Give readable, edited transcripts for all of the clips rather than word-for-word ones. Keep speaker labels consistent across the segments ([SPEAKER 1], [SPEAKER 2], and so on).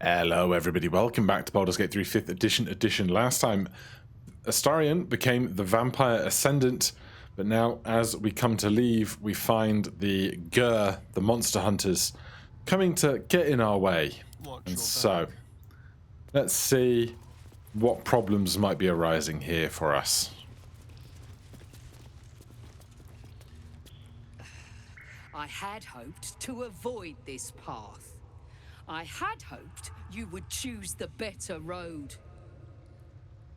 [SPEAKER 1] Hello everybody, welcome back to Baldur's Gate 3 5th edition. Last time, Astarion became the Vampire Ascendant, but now as we come to leave, we find the Gur, the monster hunters, coming to get in our way. And so, let's see what problems might be arising here for us.
[SPEAKER 2] I had hoped to avoid this path. I had hoped you would choose the better road.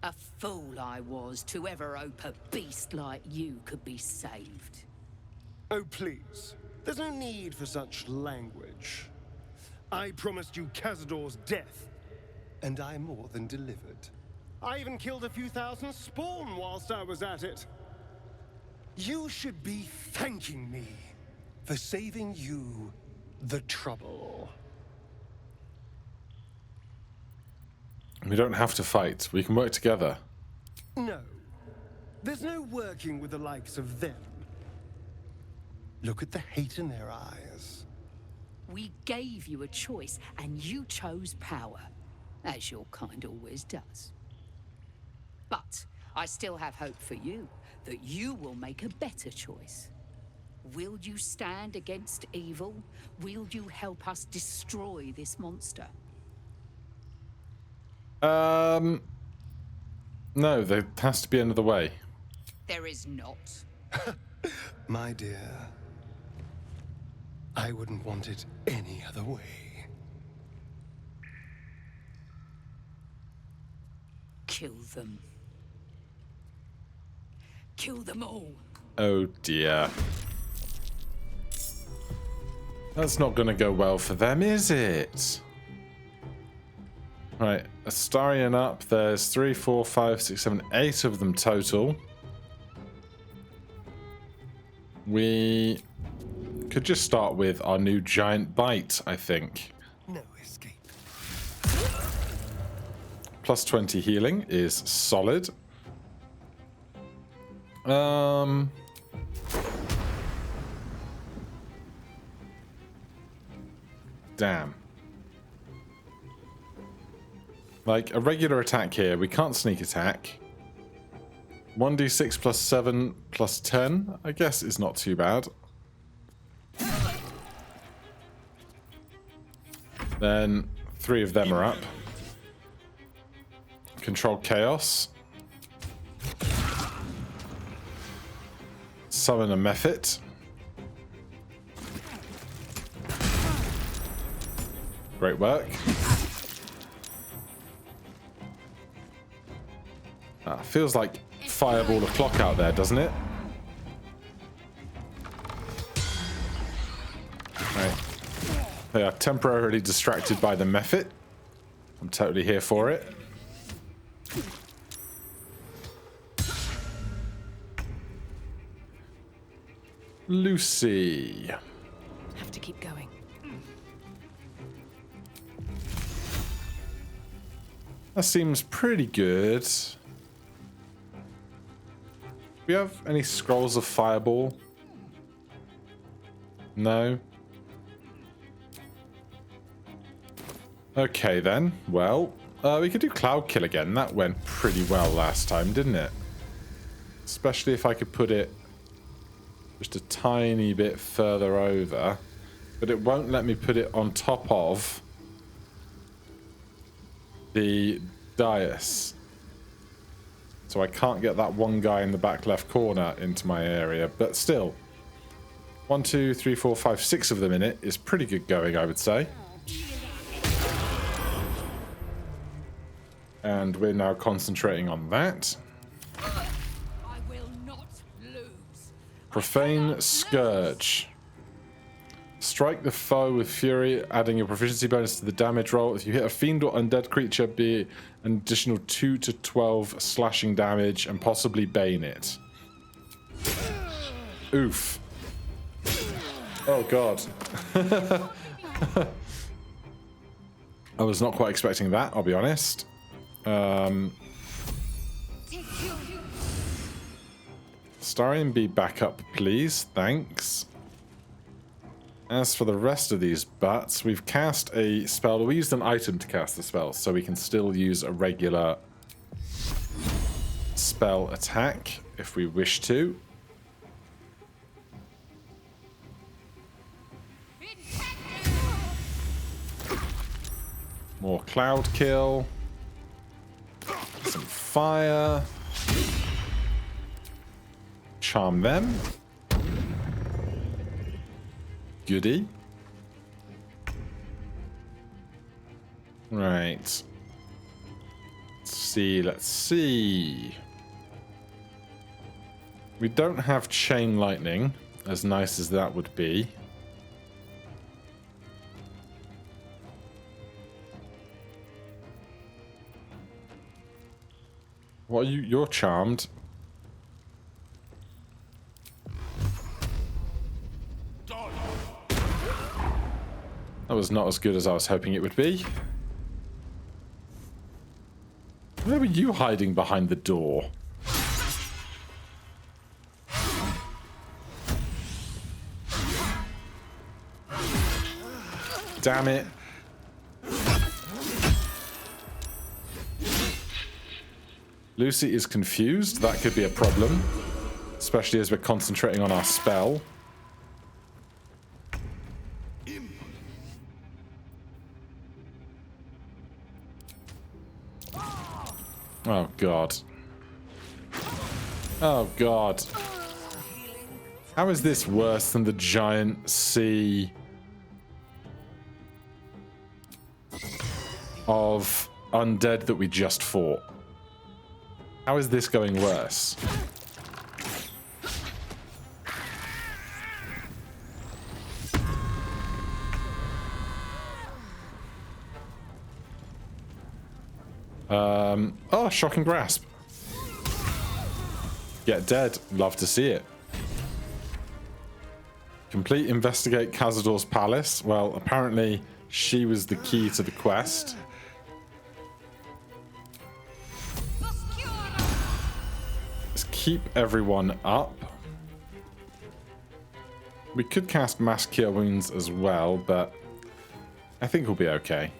[SPEAKER 2] A fool I was to ever hope a beast like you could be saved.
[SPEAKER 3] Oh, please. There's no need for such language. I promised you Cazador's death, and I more than delivered. I even killed a few thousand spawn whilst I was at it. You should be thanking me for saving you the trouble.
[SPEAKER 1] We don't have to fight. We can work together.
[SPEAKER 3] No. There's no working with the likes of them. Look at the hate in their eyes.
[SPEAKER 2] We gave you a choice, and you chose power, as your kind always does. But I still have hope for you, that you will make a better choice. Will you stand against evil? Will you help us destroy this monster?
[SPEAKER 1] No, there has to be another way.
[SPEAKER 2] There is not.
[SPEAKER 3] My dear, I wouldn't want it any other way.
[SPEAKER 2] Kill them. Kill them all.
[SPEAKER 1] Oh dear. That's not going to go well for them, is it? Right, Astarion up. There's 3, 4, 5, 6, 7, 8 of them total. We could just start with our new giant bite, I think.
[SPEAKER 3] No escape.
[SPEAKER 1] Plus 20 healing is solid. Damn. Like, a regular attack here, we can't sneak attack. 1d6 plus 7 plus 10, I guess, is not too bad. Then 3 of them are up. Control Chaos. Summon a Mephit. Great work. Feels like fireball the clock out there, doesn't it? Right. They are temporarily distracted by the Mephit. I'm totally here for it. Lucy.
[SPEAKER 4] Have to keep going.
[SPEAKER 1] That seems pretty good. Do we have any scrolls of fireball? No. Okay then. Well, we could do Cloud Kill again. That went pretty well last time, didn't it? Especially if I could put it just a tiny bit further over. But it won't let me put it on top of the dais. So I can't get that one guy in the back left corner into my area. But still, 1, 2, 3, 4, 5, 6 of them in it is pretty good going, I would say. And we're now concentrating on that.
[SPEAKER 2] I will not lose.
[SPEAKER 1] Profane Scourge. Strike the foe with fury, adding your proficiency bonus to the damage roll. If you hit a fiend or undead creature, be an additional 2 to 12 slashing damage and possibly bane it. Oof. Oh god. I was not quite expecting that, I'll be honest. Starion, be back up, please. Thanks. As for the rest of these butts, we've cast a spell. We used an item to cast the spell, so we can still use a regular spell attack if we wish to. More cloud kill. Some fire. Charm them. Goody. Right. Let's see. We don't have chain lightning, as nice as that would be. What are you? You're charmed. That was not as good as I was hoping it would be. Where were you hiding behind the door? Damn it. Lucy is confused. That could be a problem, especially as we're concentrating on our spell. Oh, God. Oh, God. How is this worse than the giant sea of undead that we just fought? How is this going worse? Oh, shocking grasp. Get dead. Love to see it. Complete investigate Cazador's palace. Well, apparently she was the key to the quest. Let's keep everyone up. We could cast Mass Cure Wounds as well, but I think we'll be okay.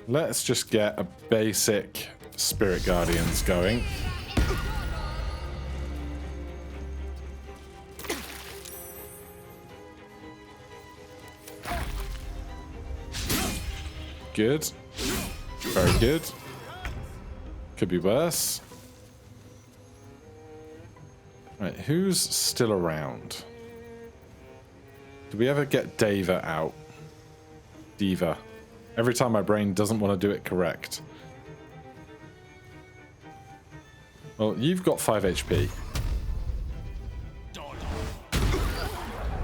[SPEAKER 1] Let's just get a basic Spirit Guardians going. Good. Very good. Could be worse. Right, who's still around? Did we ever get Deva out? Diva. Every time my brain doesn't want to do it correct. Well, you've got 5 HP.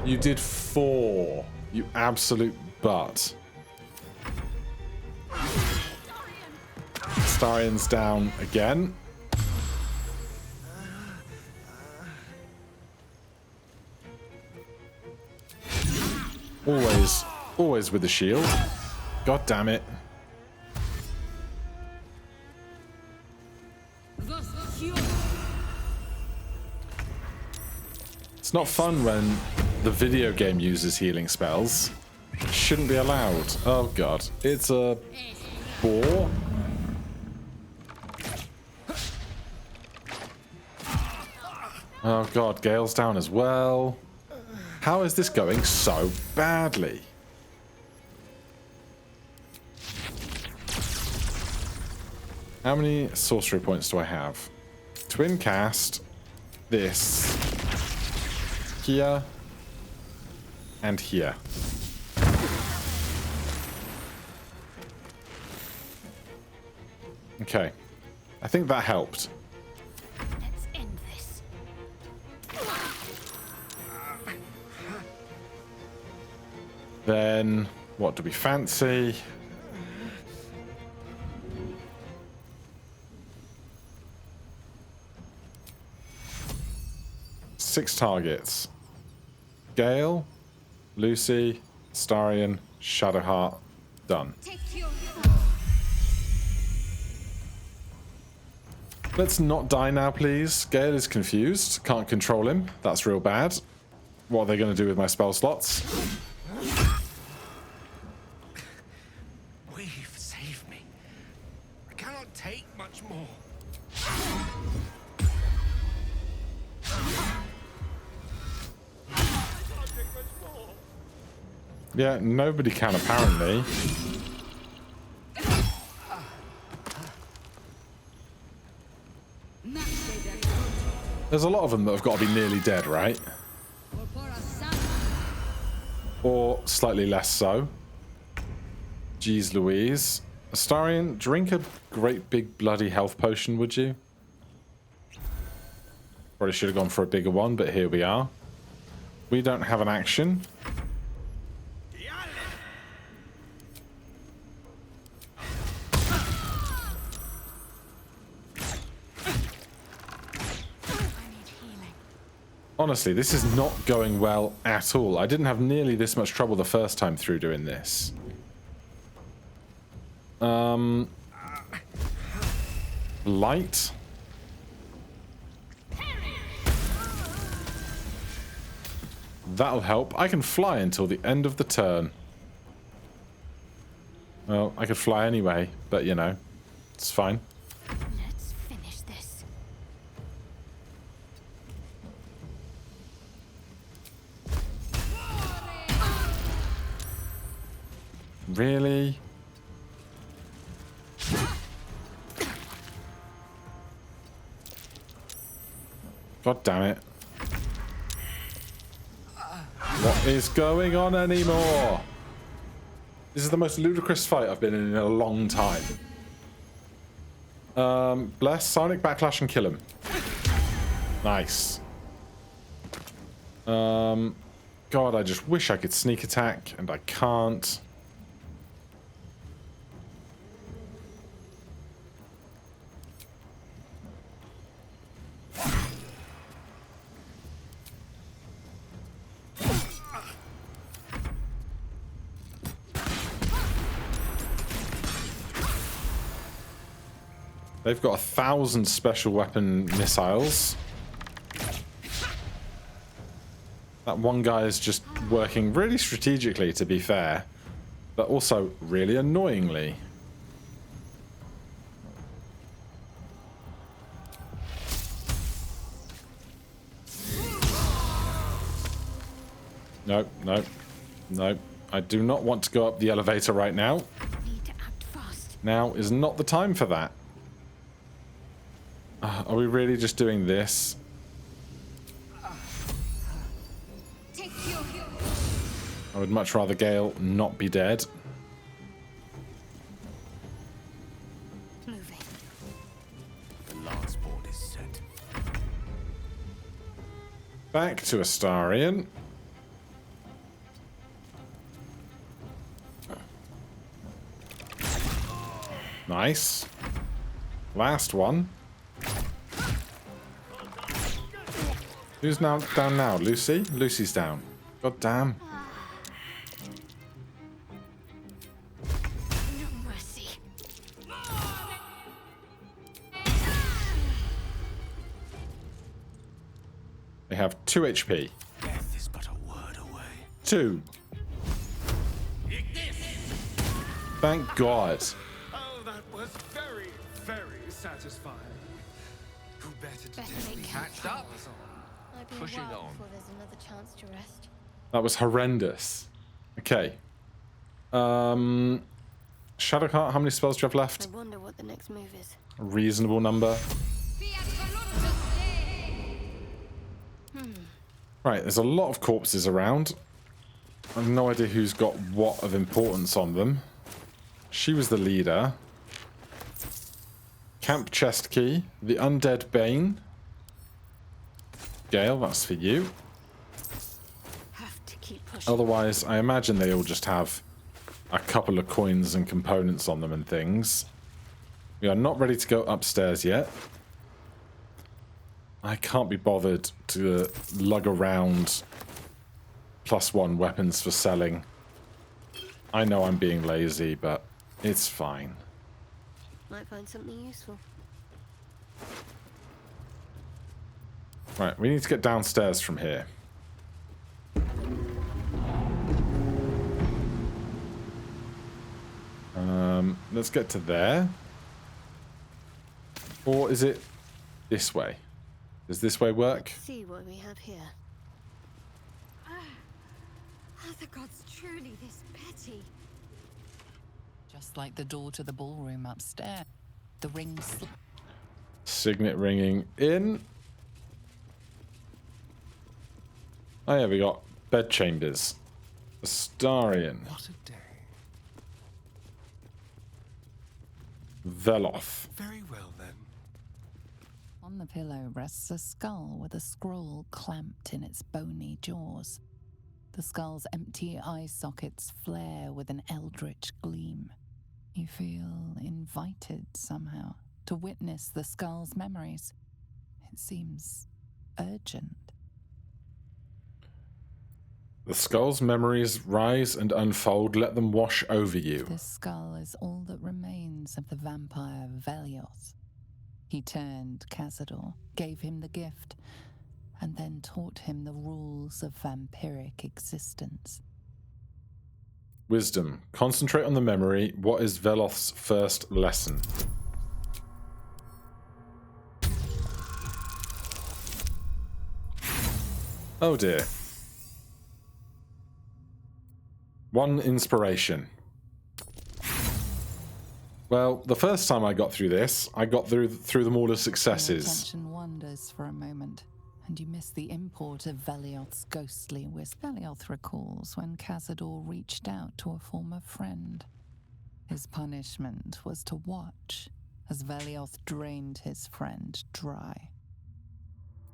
[SPEAKER 1] You did 4. You absolute butt. Starion's down again. Always with the shield. God damn it. It's not fun when the video game uses healing spells. It shouldn't be allowed. Oh god. It's a boar. Oh god, Gale's down as well. How is this going so badly? How many sorcery points do I have? Twin cast, this, here, and here. Okay. I think that helped.
[SPEAKER 4] Let's end this.
[SPEAKER 1] Then, what do we fancy? Six targets. Gale, Lucy, Starion, Shadowheart. Done. Let's not die now, please. Gale is confused. Can't control him. That's real bad. What are they going to do with my spell slots?
[SPEAKER 3] Weave, save me. I cannot take much more.
[SPEAKER 1] Yeah, nobody can apparently. There's a lot of them that have got to be nearly dead, right? Or slightly less so. Jeez Louise. Astarion, drink a great big bloody health potion, would you? Probably should have gone for a bigger one, but here we are. We don't have an action. Honestly, this is not going well at all. I didn't have nearly this much trouble the first time through doing this. Light. That'll help. I can fly until the end of the turn. Well, I could fly anyway, but you know, it's fine.
[SPEAKER 4] Let's finish this.
[SPEAKER 1] Really? God damn it. What is going on anymore? This is the most ludicrous fight I've been in a long time. Bless, Sonic Backlash and kill him. Nice. God, I just wish I could sneak attack, and I can't. They've got 1,000 special weapon missiles. That one guy is just working really strategically, to be fair, but also really annoyingly. Nope, nope, nope. I do not want to go up the elevator right now.
[SPEAKER 4] Need to act fast.
[SPEAKER 1] Now is not the time for that. Are we really just doing this? I would much rather Gale not be dead.
[SPEAKER 4] Moving.
[SPEAKER 3] The last board is set.
[SPEAKER 1] Back to Astarion. Nice. Last one. Who's now down now? Lucy? Lucy's down. God damn.
[SPEAKER 4] No mercy.
[SPEAKER 1] They have 2 HP.
[SPEAKER 3] Death is but a word away.
[SPEAKER 1] 2. Thank God.
[SPEAKER 3] Oh, that was very, very satisfying. Who better to
[SPEAKER 4] Better
[SPEAKER 3] test
[SPEAKER 4] make
[SPEAKER 3] the
[SPEAKER 4] catch
[SPEAKER 3] powers
[SPEAKER 4] up.
[SPEAKER 3] on?
[SPEAKER 4] Might be
[SPEAKER 3] Pushing
[SPEAKER 4] a while
[SPEAKER 3] on.
[SPEAKER 4] before there's another chance to rest.
[SPEAKER 1] That was horrendous. Okay. Shadowheart, how many spells do you have left?
[SPEAKER 4] I wonder what the next move is.
[SPEAKER 1] A reasonable number. Right, there's a lot of corpses around. I have no idea who's got what of importance on them. She was the leader. Camp chest key. The undead Bane. Gale, that's for you.
[SPEAKER 4] Have to keep pushing.
[SPEAKER 1] Otherwise, I imagine they all just have a couple of coins and components on them and things. We are not ready to go upstairs yet. I can't be bothered to lug around +1 weapons for selling. I know I'm being lazy, but it's fine.
[SPEAKER 4] Might find something useful.
[SPEAKER 1] Right, we need to get downstairs from here. let's get to there. Or is it this way? Does this way work?
[SPEAKER 4] Let's see what we have here.
[SPEAKER 5] Are the gods truly this petty?
[SPEAKER 2] Just like the door to the ballroom upstairs. The rings.
[SPEAKER 1] Signet ringing in. Oh yeah, we got bed chambers. Astarion.
[SPEAKER 3] What a day.
[SPEAKER 1] Veloth.
[SPEAKER 3] Very well then.
[SPEAKER 2] On the pillow rests a skull with a scroll clamped in its bony jaws. The skull's empty eye sockets flare with an eldritch gleam. You feel invited somehow to witness the skull's memories. It seems urgent.
[SPEAKER 1] The skull's memories rise and unfold. Let them wash over you.
[SPEAKER 2] This skull is all that remains of the vampire Velioth. He turned Cazador, gave him the gift, and then taught him the rules of vampiric existence.
[SPEAKER 1] Wisdom. Concentrate on the memory. What is Veloth's first lesson? Oh dear. 1 inspiration. Well, the first time I got through this, I got through them all as
[SPEAKER 2] Your
[SPEAKER 1] successes.
[SPEAKER 2] attention wanders for a moment, and you miss the import of Velioth's ghostly whisper. Velioth recalls when Cazador reached out to a former friend. His punishment was to watch as Velioth drained his friend dry.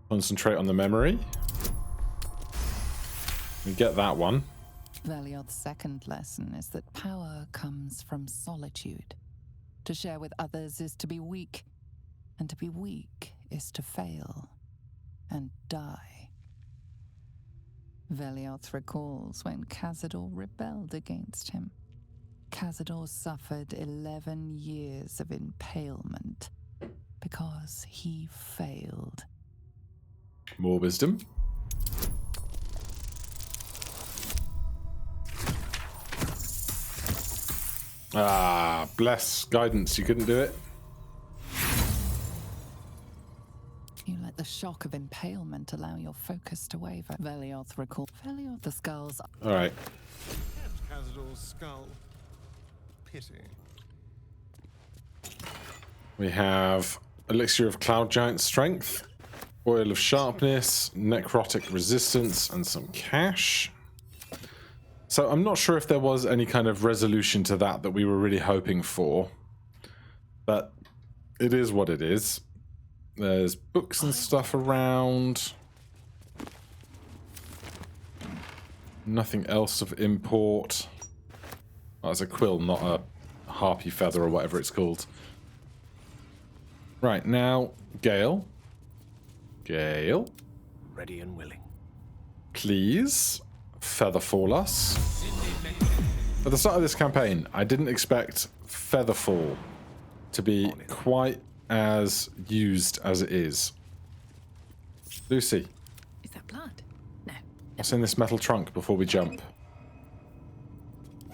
[SPEAKER 1] Concentrate on the memory. We get that one.
[SPEAKER 2] Velioth's second lesson is that power comes from solitude. To share with others is to be weak, and to be weak is to fail and die. Velioth recalls when Cazador rebelled against him. Cazador suffered 11 years of impalement because he failed.
[SPEAKER 1] More wisdom. Ah, bless. Guidance. You couldn't do it.
[SPEAKER 2] You let the shock of impalement allow your focus to waver. Velioth recalled. Velioth, the skulls.
[SPEAKER 1] All right.
[SPEAKER 3] Kept Cazador's skull. Pity.
[SPEAKER 1] We have Elixir of Cloud Giant Strength, Oil of Sharpness, Necrotic Resistance, and some cash. So I'm not sure if there was any kind of resolution to that we were really hoping for. But it is what it is. There's books and stuff around. Nothing else of import. Oh, it's a quill, not a harpy feather or whatever it's called. Right, now, Gale. Gale.
[SPEAKER 3] Ready and willing.
[SPEAKER 1] Please, Featherfall us. At the start of this campaign, I didn't expect Featherfall to be quite as used as it is. Lucy,
[SPEAKER 5] Is that blood? No.
[SPEAKER 1] what's in this metal trunk before we jump?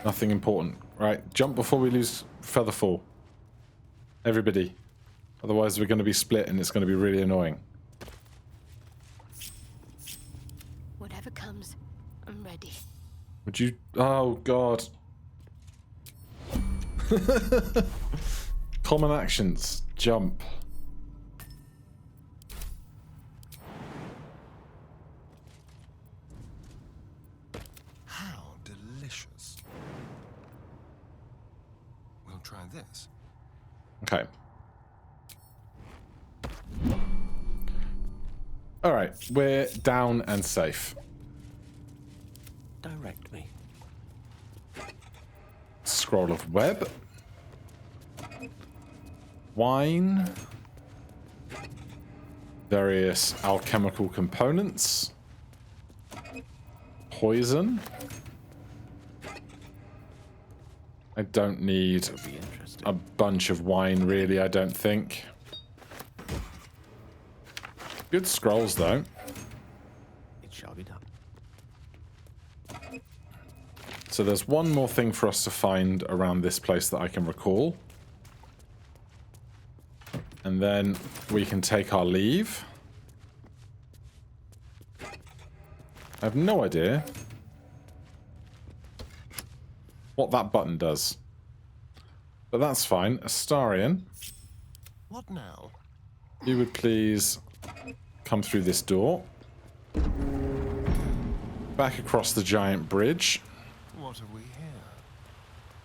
[SPEAKER 1] Nothing important. Right, jump before we lose Featherfall. Everybody. Otherwise we're going to be split and it's going to be really annoying.
[SPEAKER 4] Whatever comes, I'm ready.
[SPEAKER 1] Would you... Oh, God. Common actions. Jump.
[SPEAKER 3] How delicious. We'll try this.
[SPEAKER 1] Okay. Alright, we're down and safe.
[SPEAKER 3] Direct me.
[SPEAKER 1] Scroll of web. Wine. Various alchemical components. Poison. I don't need
[SPEAKER 3] Be interesting.
[SPEAKER 1] a bunch of wine, really, I don't think. Good scrolls, though.
[SPEAKER 3] It shall be done.
[SPEAKER 1] So there's one more thing for us to find around this place that I can recall. And then we can take our leave. I have no idea what that button does. But that's fine. Astarion,
[SPEAKER 3] What now?
[SPEAKER 1] you would please come through this door. Back across the giant bridge.
[SPEAKER 3] What have we here?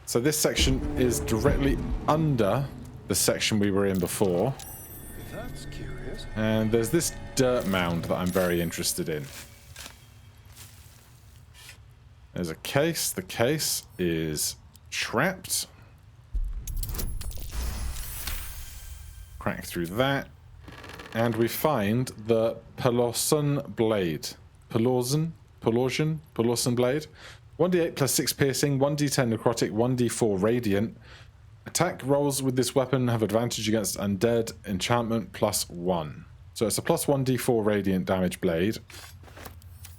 [SPEAKER 1] So this section is directly under the section we were in before.
[SPEAKER 3] That's curious.
[SPEAKER 1] And there's this dirt mound that I'm very interested in. There's a case. The case is trapped. Crack through that. And we find the Pelorson blade. Pelorson blade. 1d8 plus 6 piercing, 1d10 necrotic, 1d4 radiant. Attack rolls with this weapon have advantage against undead, enchantment plus 1. So it's a plus 1d4 radiant damage blade.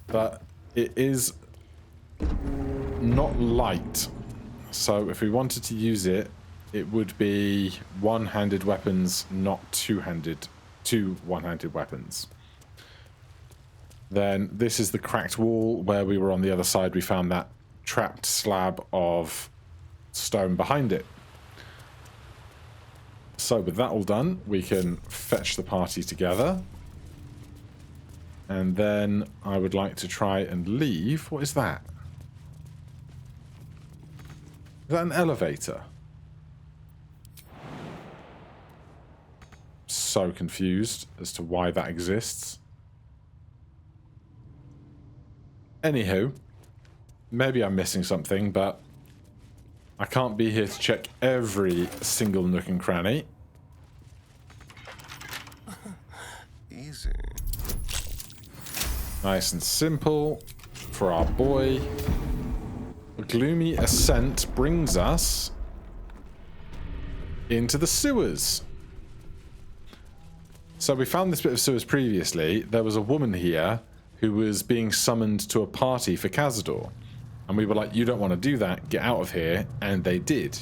[SPEAKER 1] But it is not light. So if we wanted to use it, it would be one-handed weapons, not two one-handed weapons. Then this is the cracked wall where we were on the other side. We found that trapped slab of stone behind it. So with that all done, we can fetch the party together. And then I would like to try and leave. What is that? Is that an elevator? So confused as to why that exists. Anywho, maybe I'm missing something, but I can't be here to check every single nook and cranny.
[SPEAKER 3] Easy.
[SPEAKER 1] Nice and simple for our boy. A gloomy ascent brings us into the sewers. So we found this bit of sewers previously. There was a woman here who was being summoned to a party for Cazador. And we were like, you don't want to do that, get out of here. And they did.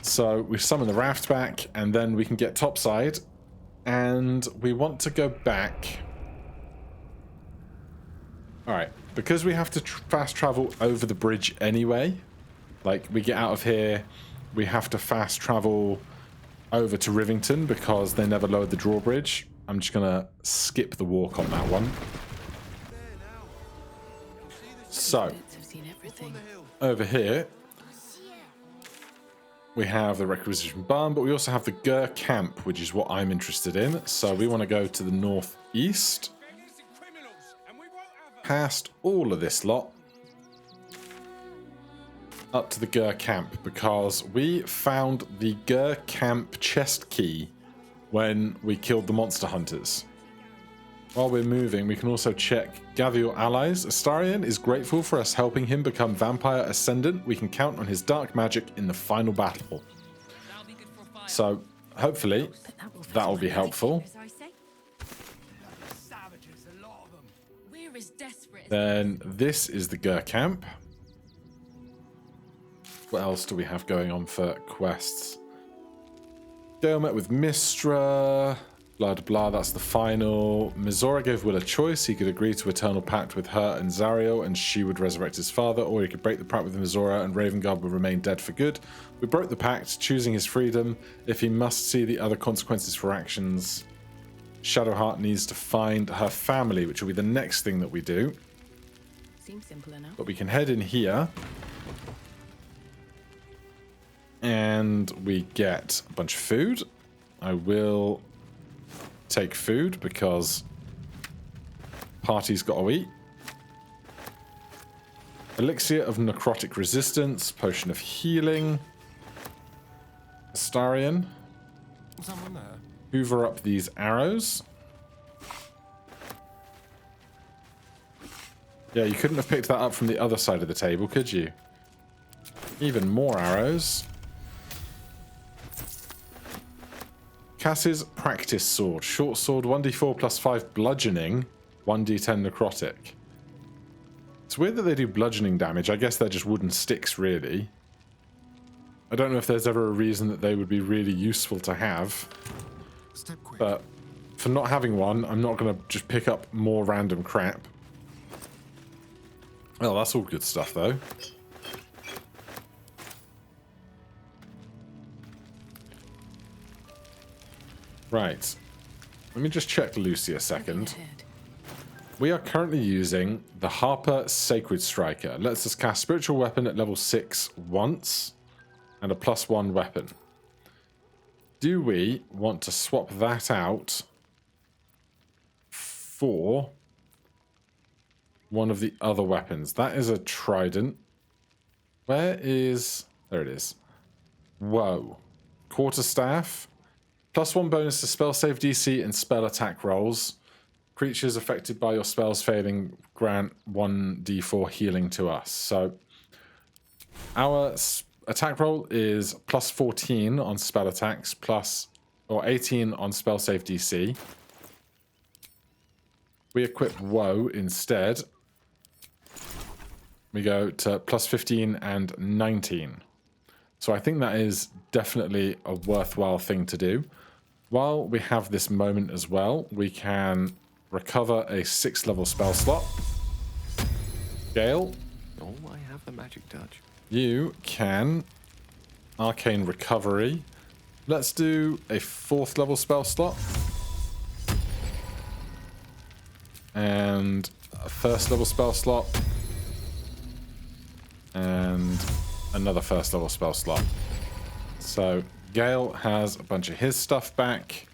[SPEAKER 1] So we summon the raft back, and then we can get topside. And we want to go back. Alright, because we have to fast travel over the bridge anyway. Like, we get out of here, we have to fast travel over to Rivington because they never lowered the drawbridge. I'm just going to skip the walk on that one. So, over here, we have the Requisition Barn, but we also have the Gur Camp, which is what I'm interested in. So we want to go to the northeast, past all of this lot, up to the Gur Camp, because we found the Gur Camp chest key when we killed the monster hunters. While we're moving, we can also check gather your allies. Astarion is grateful for us helping him become Vampire Ascendant. We can count on his dark magic in the final battle. So, hopefully, that will be helpful. Then this is the Gur Camp. What else do we have going on for quests? Gale met with Mistra. Blah, blah, that's the final. Mizora gave Will a choice. He could agree to eternal pact with her and Zariel, and she would resurrect his father, or he could break the pact with Mizora, and Ravengard would remain dead for good. We broke the pact, choosing his freedom. If he must see the other consequences for actions, Shadowheart needs to find her family, which will be the next thing that we do.
[SPEAKER 6] Seems simple enough.
[SPEAKER 1] But we can head in here. And we get a bunch of food. I will take food because party's got to eat. Elixir of necrotic resistance, potion of healing. Astarion.
[SPEAKER 3] Someone there?
[SPEAKER 1] Hoover up these arrows. Yeah, you couldn't have picked that up from the other side of the table, could you? Even more arrows. Cass's practice sword. Short sword, 1d4 plus 5 bludgeoning, 1d10 necrotic. It's weird that they do bludgeoning damage. I guess they're just wooden sticks, really. I don't know if there's ever a reason that they would be really useful to have.
[SPEAKER 3] Step quick.
[SPEAKER 1] But for not having one, I'm not going to just pick up more random crap. Well, that's all good stuff, though. Right. Let me just check Lucy a second. We are currently using the Harper Sacred Striker. Lets us cast Spiritual Weapon at level 6 once, and a +1 weapon. Do we want to swap that out for one of the other weapons? That is a trident. Where is... There it is. Whoa. Quarterstaff. +1 bonus to spell save DC and spell attack rolls. Creatures affected by your spells failing grant 1d4 healing to us. So our attack roll is +14 on spell attacks, or 18 on spell save DC. We equip Woe instead. We go to +15 and 19. So I think that is definitely a worthwhile thing to do. While we have this moment as well, we can recover a 6th level spell slot. Gale.
[SPEAKER 7] Oh, I have the magic touch.
[SPEAKER 1] You can Arcane Recovery. Let's do a 4th level spell slot. And a 1st level spell slot. And another 1st level spell slot. So Gale has a bunch of his stuff back.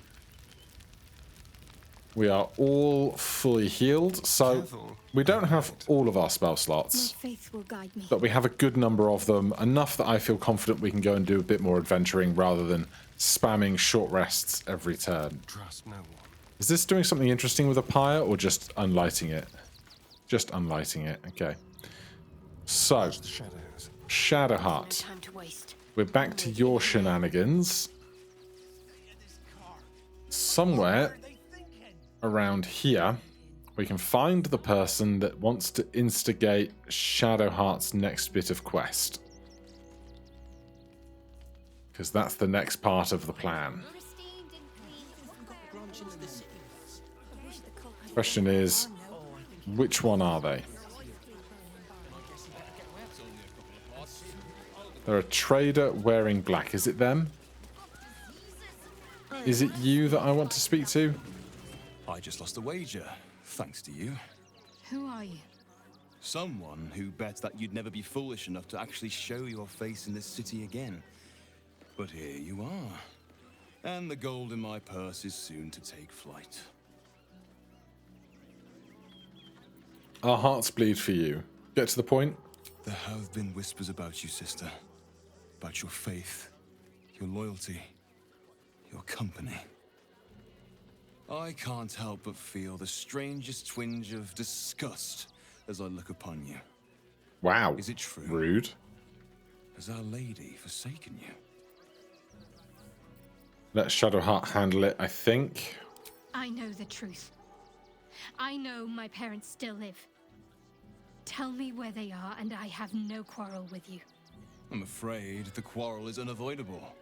[SPEAKER 1] We are all fully healed, so we don't have all of our spell slots,
[SPEAKER 4] My faith will guide me.
[SPEAKER 1] but we have a good number of them, enough that I feel confident we can go and do a bit more adventuring rather than spamming short rests every turn.
[SPEAKER 3] Trust no one.
[SPEAKER 1] Is this doing something interesting with a pyre, or just unlighting it? Just unlighting it, okay. So,
[SPEAKER 3] The shadows.
[SPEAKER 4] No
[SPEAKER 1] Shadowheart,
[SPEAKER 4] time to waste.
[SPEAKER 1] we're back to your shenanigans. Somewhere around here, we can find the person that wants to instigate Shadowheart's next bit of quest. Because that's the next part of the plan. Question is, which one are they? They're a trader wearing black. Is it them? Is it you that I want to speak to?
[SPEAKER 8] I just lost a wager, thanks to you.
[SPEAKER 4] Who are you?
[SPEAKER 8] Someone who bet that you'd never be foolish enough to actually show your face in this city again. But here you are. And the gold in my purse is soon to take flight.
[SPEAKER 1] Our hearts bleed for you. Get to the point.
[SPEAKER 8] There have been whispers about you, sister. About your faith, your loyalty, your company. I can't help but feel the strangest twinge of disgust as I look upon you.
[SPEAKER 1] Wow.
[SPEAKER 8] Is it true?
[SPEAKER 1] Rude.
[SPEAKER 8] Has Our Lady forsaken you?
[SPEAKER 1] Let Shadowheart handle it, I think.
[SPEAKER 4] I know the truth. I know my parents still live. Tell me where they are, and I have no quarrel with you.
[SPEAKER 8] I'm afraid the quarrel is unavoidable,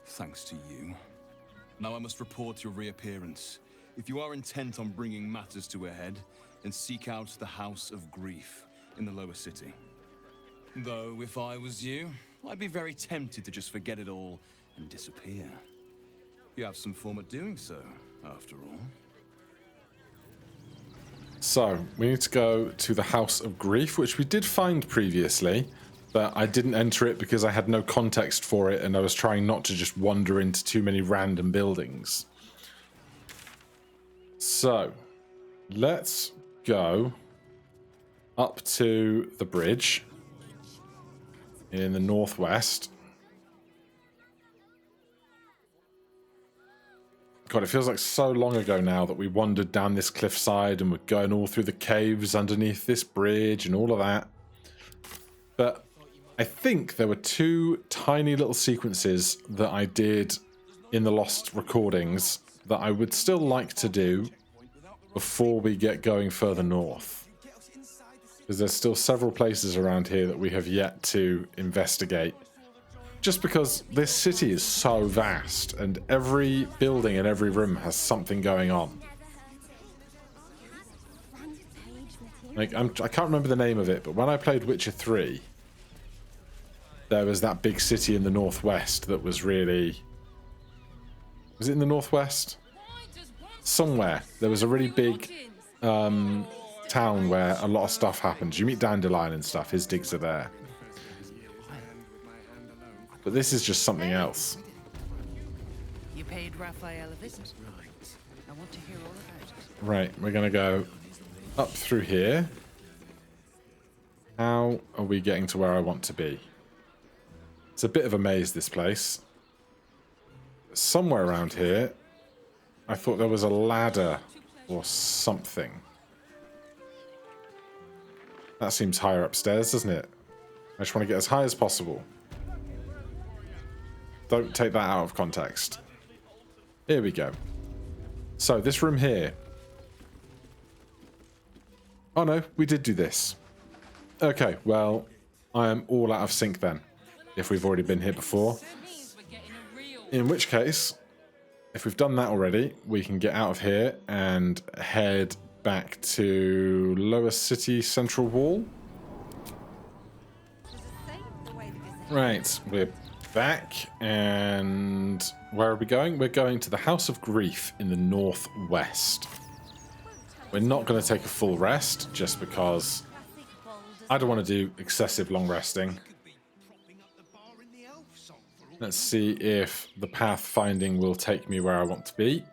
[SPEAKER 8] thanks to you. Now I must report your reappearance. If you are intent on bringing matters to a head, then seek out the House of Greif in the lower city. Though, if I was you, I'd be very tempted to just forget it all and disappear. You have some form at doing so, after all.
[SPEAKER 1] So, we need to go to the House of Greif, which we did find previously, but I didn't enter it because I had no context for it and I was trying not to just wander into too many random buildings. So, let's go up to the bridge in the northwest. God, it feels like so long ago now that we wandered down this cliffside and we're going all through the caves underneath this bridge and all of that. But I think there were 2 tiny little sequences that I did in the lost recordings that I would still like to do before we get going further north. Because there's still several places around here that we have yet to investigate. Just because this city is so vast and every building and every room has something going on. Like, I can't remember the name of it, but when I played Witcher 3, there was that big city in the northwest that was really... Was it in the northwest? Somewhere. There was a really big town where a lot of stuff happens. You meet Dandelion and stuff. His digs are there. But this is just something else.
[SPEAKER 2] You paid Raphael a visit. Right. I want to hear all about it.
[SPEAKER 1] Right, we're going to go up through here. How are we getting to where I want to be? It's a bit of a maze, this place. Somewhere around here, I thought there was a ladder or something. That seems higher upstairs, doesn't it? I just want to get as high as possible. Don't take that out of context. Here we go. So, this room here. Oh no, we did do this. Okay, well, I am all out of sync then, if we've already been here before. In which case, if we've done that already, we can get out of here and head back to Lower City Central Wall. Right, we're back, and where are we going? We're going to the House of Greif in the northwest. We're not going to take a full rest, just because I don't want to do excessive long resting. Let's see if the pathfinding will take me where I want to be.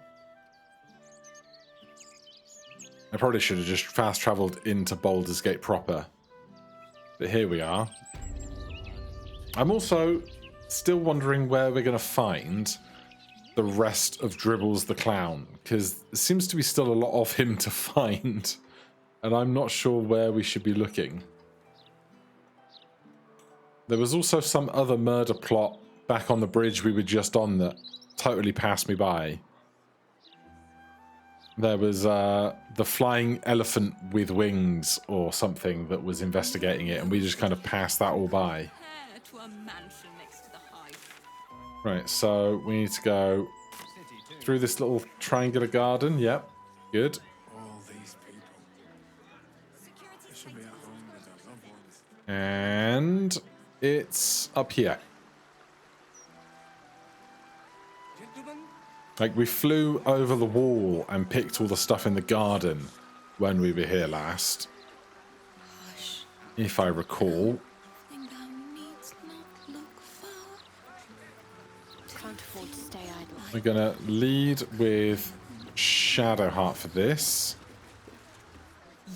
[SPEAKER 1] I probably should have just fast traveled into Baldur's Gate proper. But here we are. I'm also still wondering where we're going to find the rest of Dribbles the Clown, because there seems to be still a lot of him to find, and I'm not sure where we should be looking. There was also some other murder plot back on the bridge we were just on that totally passed me by. There was the flying elephant with wings or something that was investigating it, and we just kind of passed that all by. Right, so we need to go through this little triangular garden. Yep, good. And it's up here. Like, we flew over the wall and picked all the stuff in the garden when we were here last. If I recall. We're going to lead with Shadowheart for this.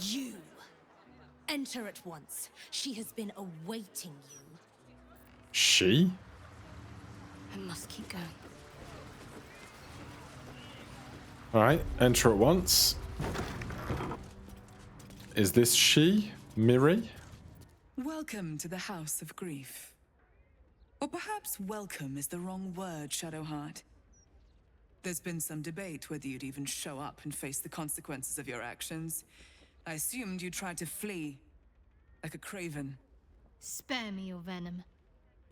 [SPEAKER 9] You! Enter at once. She has been awaiting you.
[SPEAKER 1] She?
[SPEAKER 4] I must keep going.
[SPEAKER 1] Alright, enter at once. Is this she? Miri?
[SPEAKER 10] Welcome to the House of Grief. Or perhaps welcome is the wrong word, Shadowheart. There's been some debate whether you'd even show up and face the consequences of your actions. I assumed you tried to flee, like a craven.
[SPEAKER 4] Spare me your venom.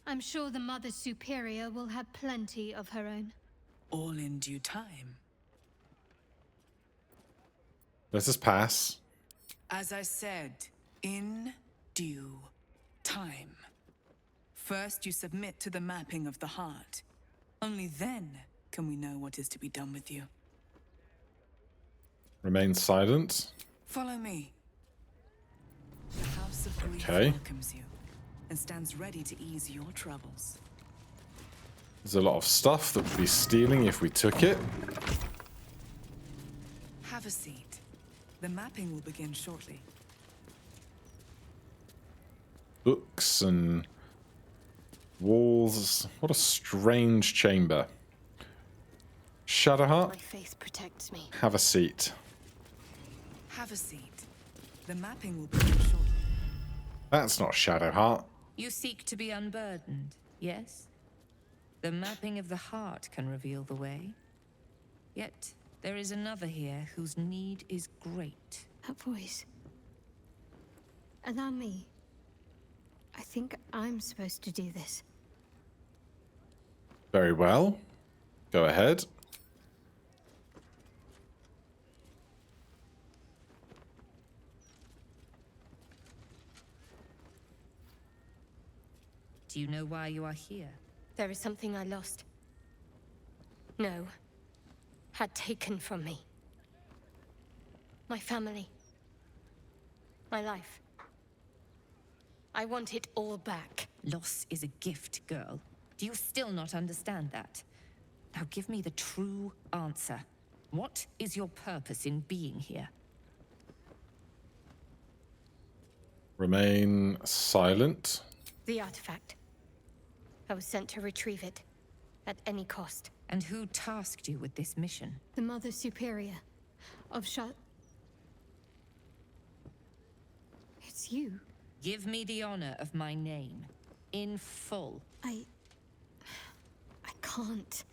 [SPEAKER 4] I'm sure the Mother Superior will have plenty of her own.
[SPEAKER 10] All in due time.
[SPEAKER 1] Let us pass.
[SPEAKER 10] As I said, in due time. First, you submit to the mapping of the heart. Only then can we know what is to be done with you.
[SPEAKER 1] Remain silent.
[SPEAKER 10] Follow me. The House of Grief welcomes you and stands ready to ease your troubles.
[SPEAKER 1] There's a lot of stuff that we'd be stealing if we took it.
[SPEAKER 10] Have a seat. The mapping will begin shortly.
[SPEAKER 1] Books and walls. What a strange chamber. Shadowheart,
[SPEAKER 4] My faith protects me.
[SPEAKER 1] have a seat.
[SPEAKER 10] Have a seat. The mapping will begin shortly.
[SPEAKER 1] That's not Shadowheart.
[SPEAKER 11] You seek to be unburdened, yes? The mapping of the heart can reveal the way. Yet, there is another here whose need is great.
[SPEAKER 4] That voice. Allow me. I think I'm supposed to do this.
[SPEAKER 1] Very well. Go ahead.
[SPEAKER 11] Do you know why you are here?
[SPEAKER 4] There is something I lost. No. Had taken from me. My family. My life. I want it all back.
[SPEAKER 11] Loss is a gift, girl. Do you still not understand that? Now give me the true answer. What is your purpose in being here?
[SPEAKER 1] Remain silent.
[SPEAKER 4] The artifact. I was sent to retrieve it. At any cost.
[SPEAKER 11] And who tasked you with this mission?
[SPEAKER 4] The Mother Superior. Of It's you.
[SPEAKER 11] Give me the honor of my name. In full.
[SPEAKER 4] I can't.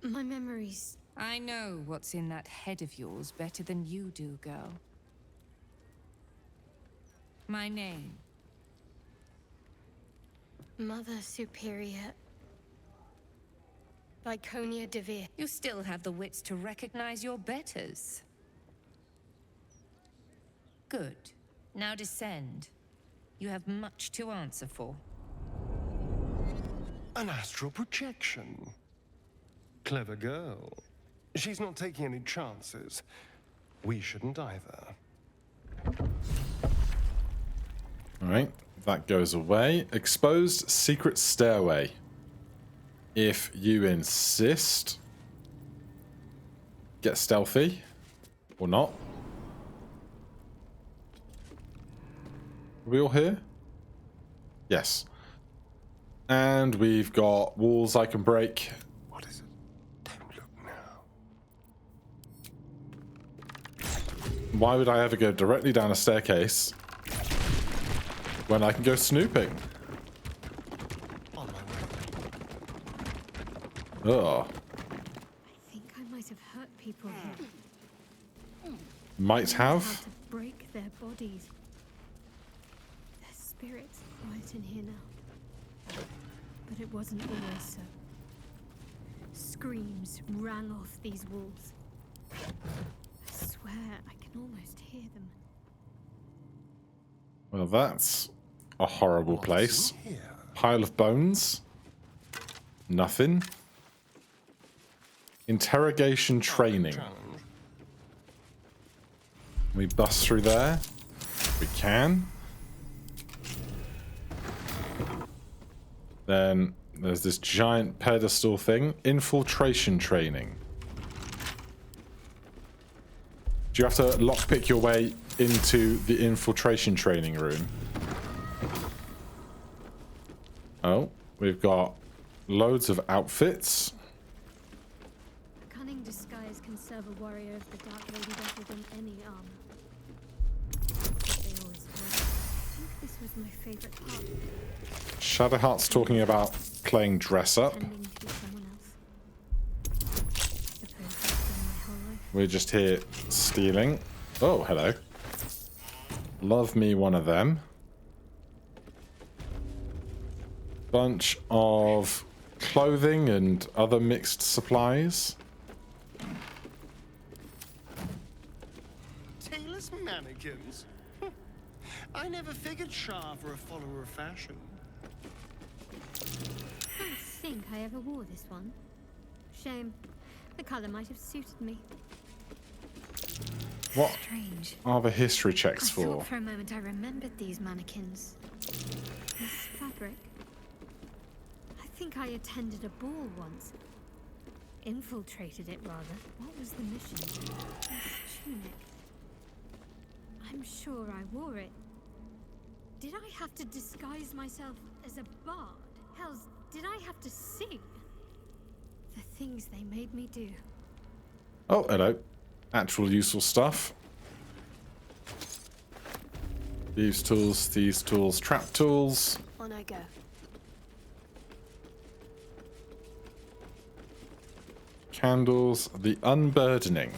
[SPEAKER 4] My memories...
[SPEAKER 11] I know what's in that head of yours better than you do, girl. My name.
[SPEAKER 4] Mother Superior... Viconia Devere.
[SPEAKER 11] You still have the wits to recognize your betters. Good. Now descend. You have much to answer for.
[SPEAKER 3] An astral projection. Clever girl. She's not taking any chances. We shouldn't either.
[SPEAKER 1] Alright, that goes away. Exposed secret stairway. If you insist. Get stealthy. Or not. Are we all here? Yes. And we've got walls I can break.
[SPEAKER 3] What is it? Don't look now.
[SPEAKER 1] Why would I ever go directly down a staircase when I can go snooping?
[SPEAKER 3] On my way.
[SPEAKER 1] Ugh.
[SPEAKER 4] I think I might have hurt people here.
[SPEAKER 1] Might
[SPEAKER 4] I know
[SPEAKER 1] have.
[SPEAKER 4] how to break their bodies. Their spirits right in here now. But it wasn't always so. Screams rang off these walls. I swear I can almost hear them.
[SPEAKER 1] Well, that's a horrible place.
[SPEAKER 3] Here.
[SPEAKER 1] Pile of bones. Nothing. Interrogation training. We bust through there. We can. Then there's this giant pedestal thing. Infiltration training. Do you have to lockpick your way into the infiltration training room? Oh, we've got loads of outfits.
[SPEAKER 4] Cunning disguise can serve a warrior of the Dark Lady better than any armor. They always were. I think this was my favorite part.
[SPEAKER 1] Shadowheart's talking about playing dress up.
[SPEAKER 4] Pretending to be someone else. Suppose I've done my whole life.
[SPEAKER 1] We're just here stealing. Oh, hello. Love me one of them. Bunch of clothing and other mixed supplies.
[SPEAKER 3] Tailor's mannequins? I never figured Shah for a follower of fashion.
[SPEAKER 4] I don't think I ever wore this one. Shame. The color might have suited me.
[SPEAKER 1] What
[SPEAKER 4] Strange.
[SPEAKER 1] are the history checks
[SPEAKER 4] I
[SPEAKER 1] for?
[SPEAKER 4] thought for a moment I remembered these mannequins. This fabric. I think I attended a ball once. Infiltrated it, rather. What was the mission? This tunic. I'm sure I wore it. Did I have to disguise myself as a bard? Hells, did I have to sing? The things they made me do.
[SPEAKER 1] Oh, hello. Actual useful stuff. Thieves' tools, trap tools.
[SPEAKER 4] On I go.
[SPEAKER 1] Candles, the unburdening.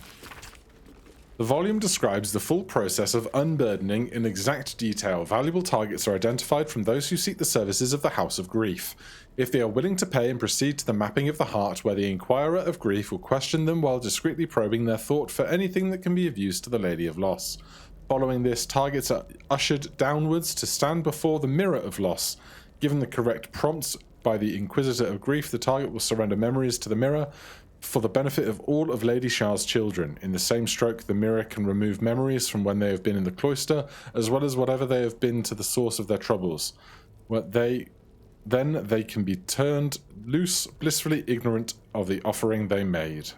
[SPEAKER 1] The volume describes the full process of unburdening in exact detail. Valuable targets are identified from those who seek the services of the House of Grief. If they are willing to pay and proceed to the mapping of the heart, where the Inquirer of Grief will question them while discreetly probing their thought for anything that can be of use to the Lady of Loss. Following this, targets are ushered downwards to stand before the Mirror of Loss. Given the correct prompts by the Inquisitor of Grief, the target will surrender memories to the mirror for the benefit of all of Lady Shah's children. In the same stroke, the mirror can remove memories from when they have been in the cloister, as well as whatever they have been to the source of their troubles. Then they can be turned loose, blissfully ignorant of the offering they made.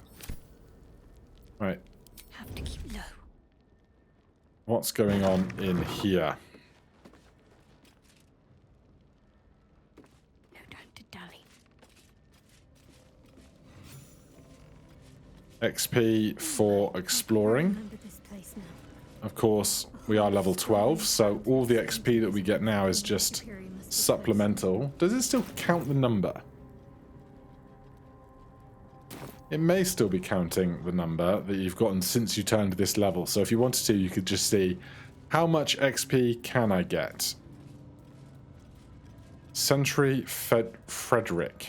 [SPEAKER 1] Right.
[SPEAKER 5] Have to keep low.
[SPEAKER 1] What's going on in here?
[SPEAKER 5] No time to dally.
[SPEAKER 1] XP for exploring.
[SPEAKER 4] Remember this place now.
[SPEAKER 1] Of course, we are level 12, so all the XP that we get now is just supplemental. Does it still count the number? It may still be counting the number that you've gotten since you turned this level. So if you wanted to, you could just see how much XP can I get. Sentry Frederick.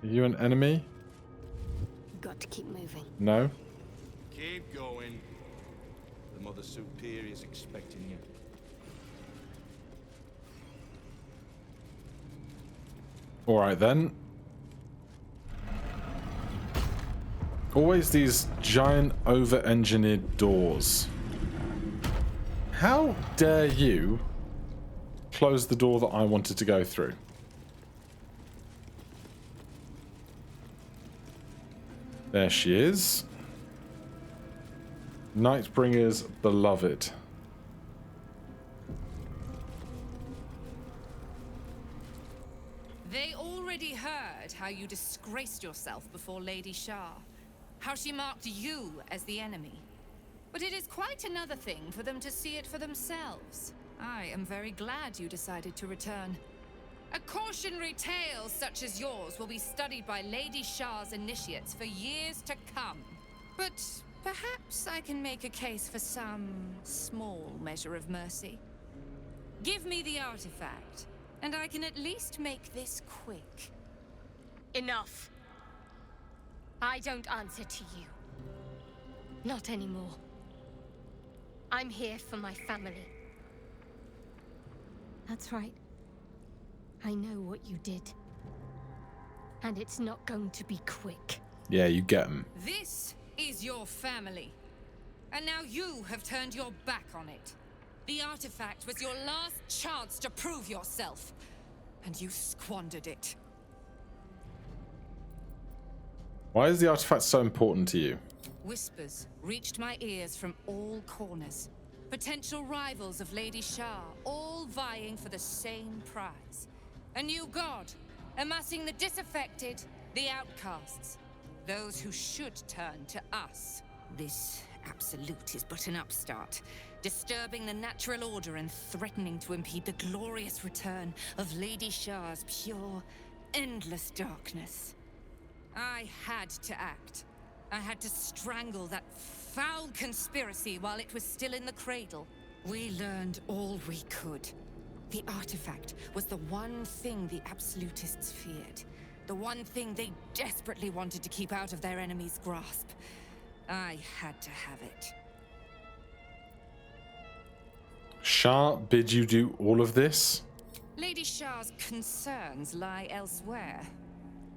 [SPEAKER 1] Are you an enemy?
[SPEAKER 5] Got to keep moving.
[SPEAKER 1] No?
[SPEAKER 8] Keep going. The Mother Superior's expecting you.
[SPEAKER 1] Alright then. Always these giant over-engineered doors. How dare you close the door that I wanted to go through? There she is. Nightbringer's beloved.
[SPEAKER 11] They already heard how you disgraced yourself before Lady Shah. How she marked you as the enemy. But it is quite another thing for them to see it for themselves. I am very glad you decided to return. A cautionary tale such as yours will be studied by Lady Shah's initiates for years to come. But perhaps I can make a case for some small measure of mercy. Give me the artifact, and I can at least make this quick.
[SPEAKER 5] Enough. I don't answer to you. Not anymore. I'm here for my family.
[SPEAKER 4] That's right. I know what you did. And it's not going to be quick.
[SPEAKER 1] Yeah, you get them.
[SPEAKER 11] This is your family. And now you have turned your back on it. The artifact was your last chance to prove yourself. And you squandered it.
[SPEAKER 1] Why is the artifact so important to you?
[SPEAKER 11] Whispers reached my ears from all corners. Potential rivals of Lady Shah, all vying for the same prize. A new god, amassing the disaffected, the outcasts. Those who should turn to us. This absolute is but an upstart, disturbing the natural order and threatening to impede the glorious return of Lady Shah's pure, endless darkness. I had to act. I had to strangle that foul conspiracy while it was still in the cradle. We learned all we could. The artifact was the one thing the absolutists feared. The one thing they desperately wanted to keep out of their enemy's grasp. I had to have it.
[SPEAKER 1] Shah bid you do all of this?
[SPEAKER 11] Lady Shah's concerns lie elsewhere,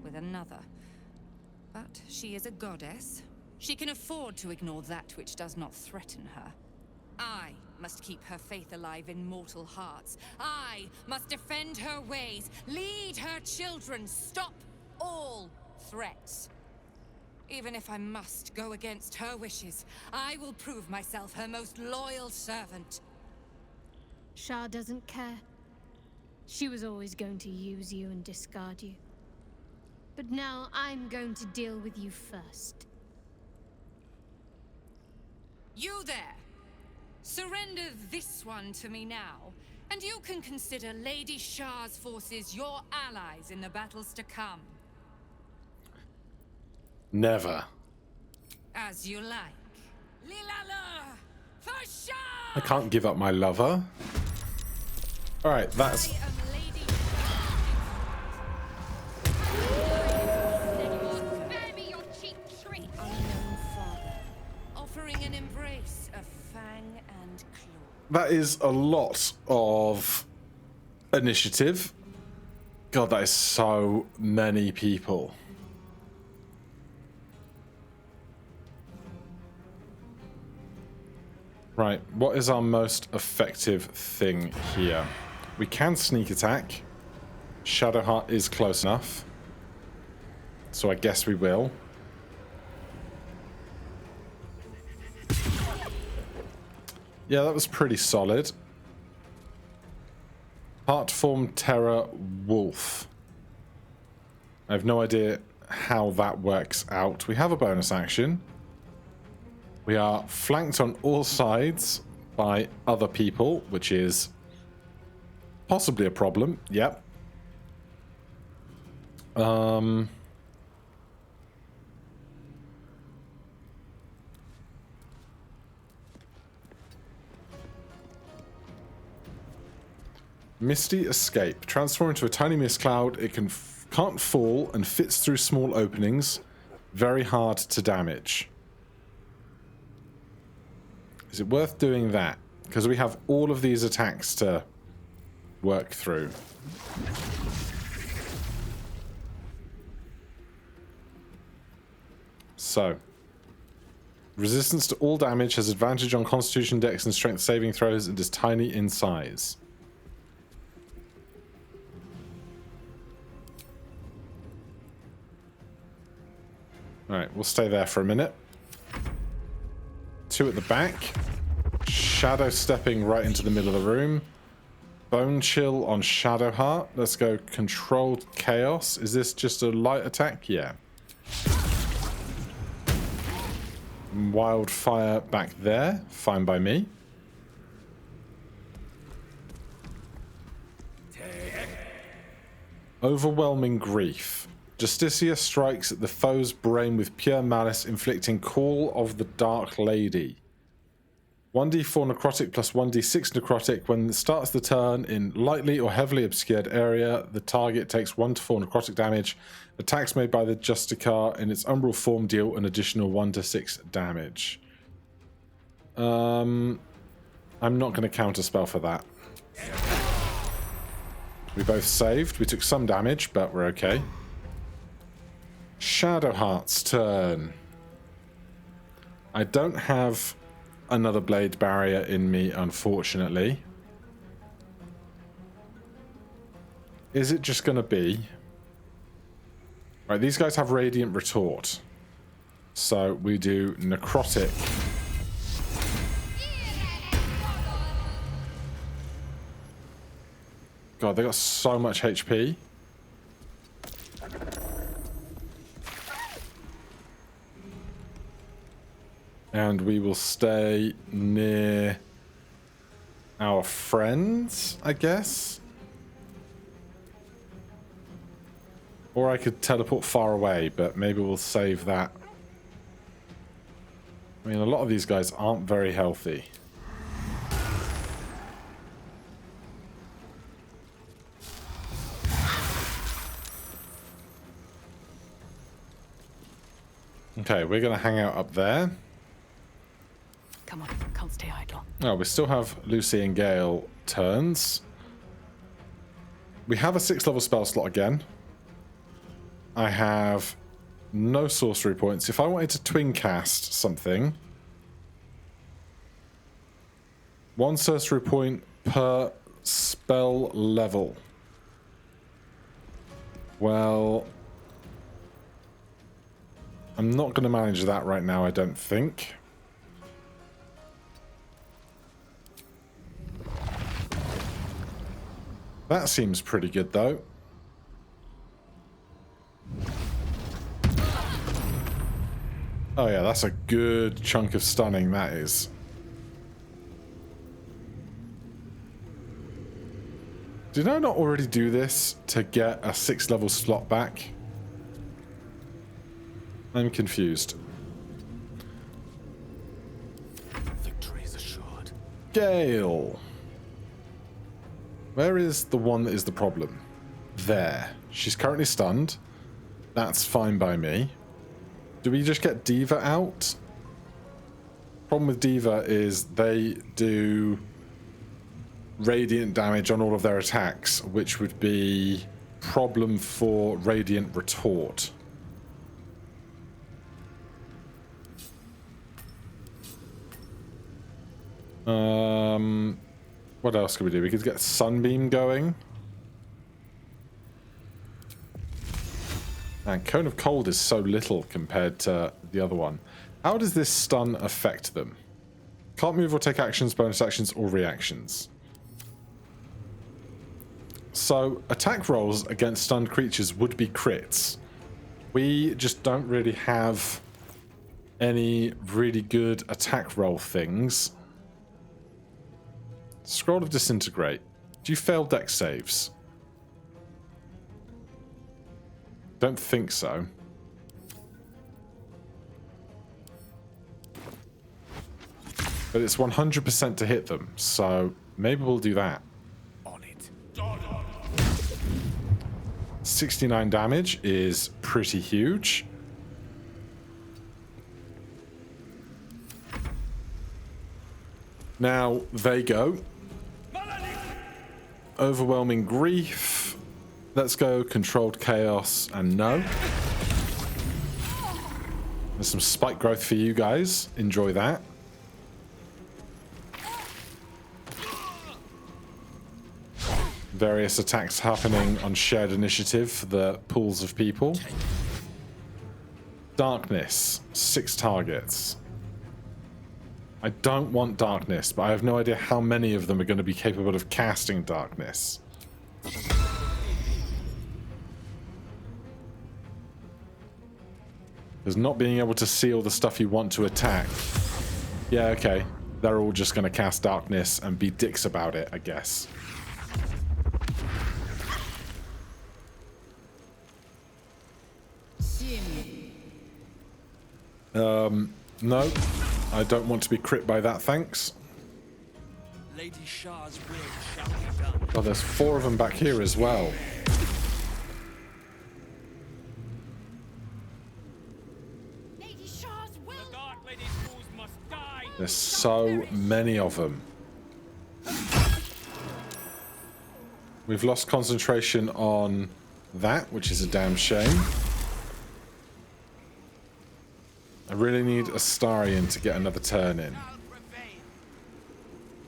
[SPEAKER 11] with another. But she is a goddess. She can afford to ignore that which does not threaten her. I must keep her faith alive in mortal hearts. I must defend her ways, lead her children, stop all threats. Even if I must go against her wishes, I will prove myself her most loyal servant.
[SPEAKER 4] Shah doesn't care. She was always going to use you and discard you. But now I'm going to deal with you first.
[SPEAKER 11] You there! Surrender this one to me now, and you can consider Lady Shah's forces your allies in the battles to come.
[SPEAKER 1] Never.
[SPEAKER 11] As you like. Lilala! For sure!
[SPEAKER 1] I can't give up my lover. Alright, that's...
[SPEAKER 11] I am Lady
[SPEAKER 5] Spare me your cheap trick!
[SPEAKER 11] Unknown Father. Offering an embrace of fang and claw.
[SPEAKER 1] That is a lot of initiative. God, that is so many people. Right, what is our most effective thing here? We can sneak attack. Shadowheart is close enough. So I guess we will. Yeah, that was pretty solid. Heartform Terror Wolf. I have no idea how that works out. We have a bonus action. We are flanked on all sides by other people, which is possibly a problem. Yep. Misty Escape. Transform into a tiny mist cloud. It can't fall and fits through small openings. Very hard to damage. Is it worth doing that? Because we have all of these attacks to work through. So, resistance to all damage, has advantage on Constitution, Dex, and Strength saving throws, and is tiny in size. Alright, we'll stay there for a minute. 2 at the back. Shadow stepping right into the middle of the room. Bone Chill on Shadowheart. Let's go Controlled Chaos. Is this just a light attack? Yeah. Wildfire back there. Fine by me. Overwhelming Grief. Justicia strikes at the foe's brain with pure malice, inflicting Call of the Dark Lady. 1d4 necrotic plus 1d6 necrotic. When it starts the turn in lightly or heavily obscured area, the target takes 1 to 4 necrotic damage. Attacks made by the Justicar in its umbral form deal an additional 1 to 6 damage. I'm not going to counterspell for that. We both saved. We took some damage, but we're okay. Shadowheart's turn. I don't have another blade barrier in me, unfortunately. Is it just going to be... Right, these guys have Radiant Retort. So we do Necrotic. God, they got so much HP. And we will stay near our friends, I guess. Or I could teleport far away, but maybe we'll save that. I mean, a lot of these guys aren't very healthy. Okay, we're going to hang out up there.
[SPEAKER 6] Come on, can't stay idle.
[SPEAKER 1] Oh, we still have Lucy and Gale turns. We have a 6th level spell slot again. I have no sorcery points. If I wanted to twin cast something, 1 sorcery point per spell level. Well, I'm not going to manage that right now, I don't think. That seems pretty good, though. Oh yeah, that's a good chunk of stunning, that is. Did I not already do this to get a 6th level slot back? I'm confused. Gale. Where is the one that is the problem? There. She's currently stunned. That's fine by me. Do we just get Diva out? Problem with Diva is they do radiant damage on all of their attacks, which would be problem for radiant retort. What else could we do? We could get Sunbeam going. And Cone of Cold is so little compared to the other one. How does this stun affect them? Can't move or take actions, bonus actions, or reactions. So, attack rolls against stunned creatures would be crits. We just don't really have any really good attack roll things. Scroll of Disintegrate. Do you fail dex saves? Don't think so. But it's 100% to hit them, so maybe we'll do that.
[SPEAKER 3] On it.
[SPEAKER 1] 69 damage is pretty huge. Now they go. Overwhelming Grief. Let's go Controlled Chaos and no. There's some spike growth for you guys. Enjoy that. Various attacks happening on shared initiative for the pools of people. Darkness. 6 targets. I don't want darkness, but I have no idea how many of them are going to be capable of casting darkness. There's not being able to see all the stuff you want to attack. Yeah, okay. They're all just going to cast darkness and be dicks about it, I guess. No. I don't want to be crit by that, thanks.
[SPEAKER 12] Lady Shah's will shall be done.
[SPEAKER 1] Oh, there's 4 of them back here as well.
[SPEAKER 12] Lady Shah's will. The Dark Lady's fools must die.
[SPEAKER 1] There's so many of them. We've lost concentration on that, which is a damn shame. I really need Astarion to get another turn in.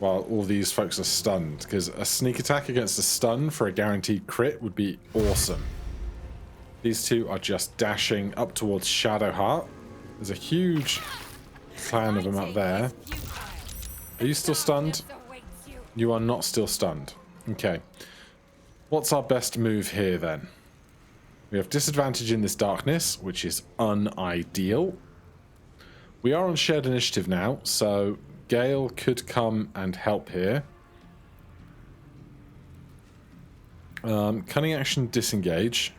[SPEAKER 1] While all these folks are stunned, because a sneak attack against a stun for a guaranteed crit would be awesome. These two are just dashing up towards Shadowheart. There's a huge clan of them up there. Are you still stunned? You are not still stunned. Okay. What's our best move here then? We have disadvantage in this darkness, which is unideal. We are on shared initiative now, so Gale could come and help here. Cunning action, disengage.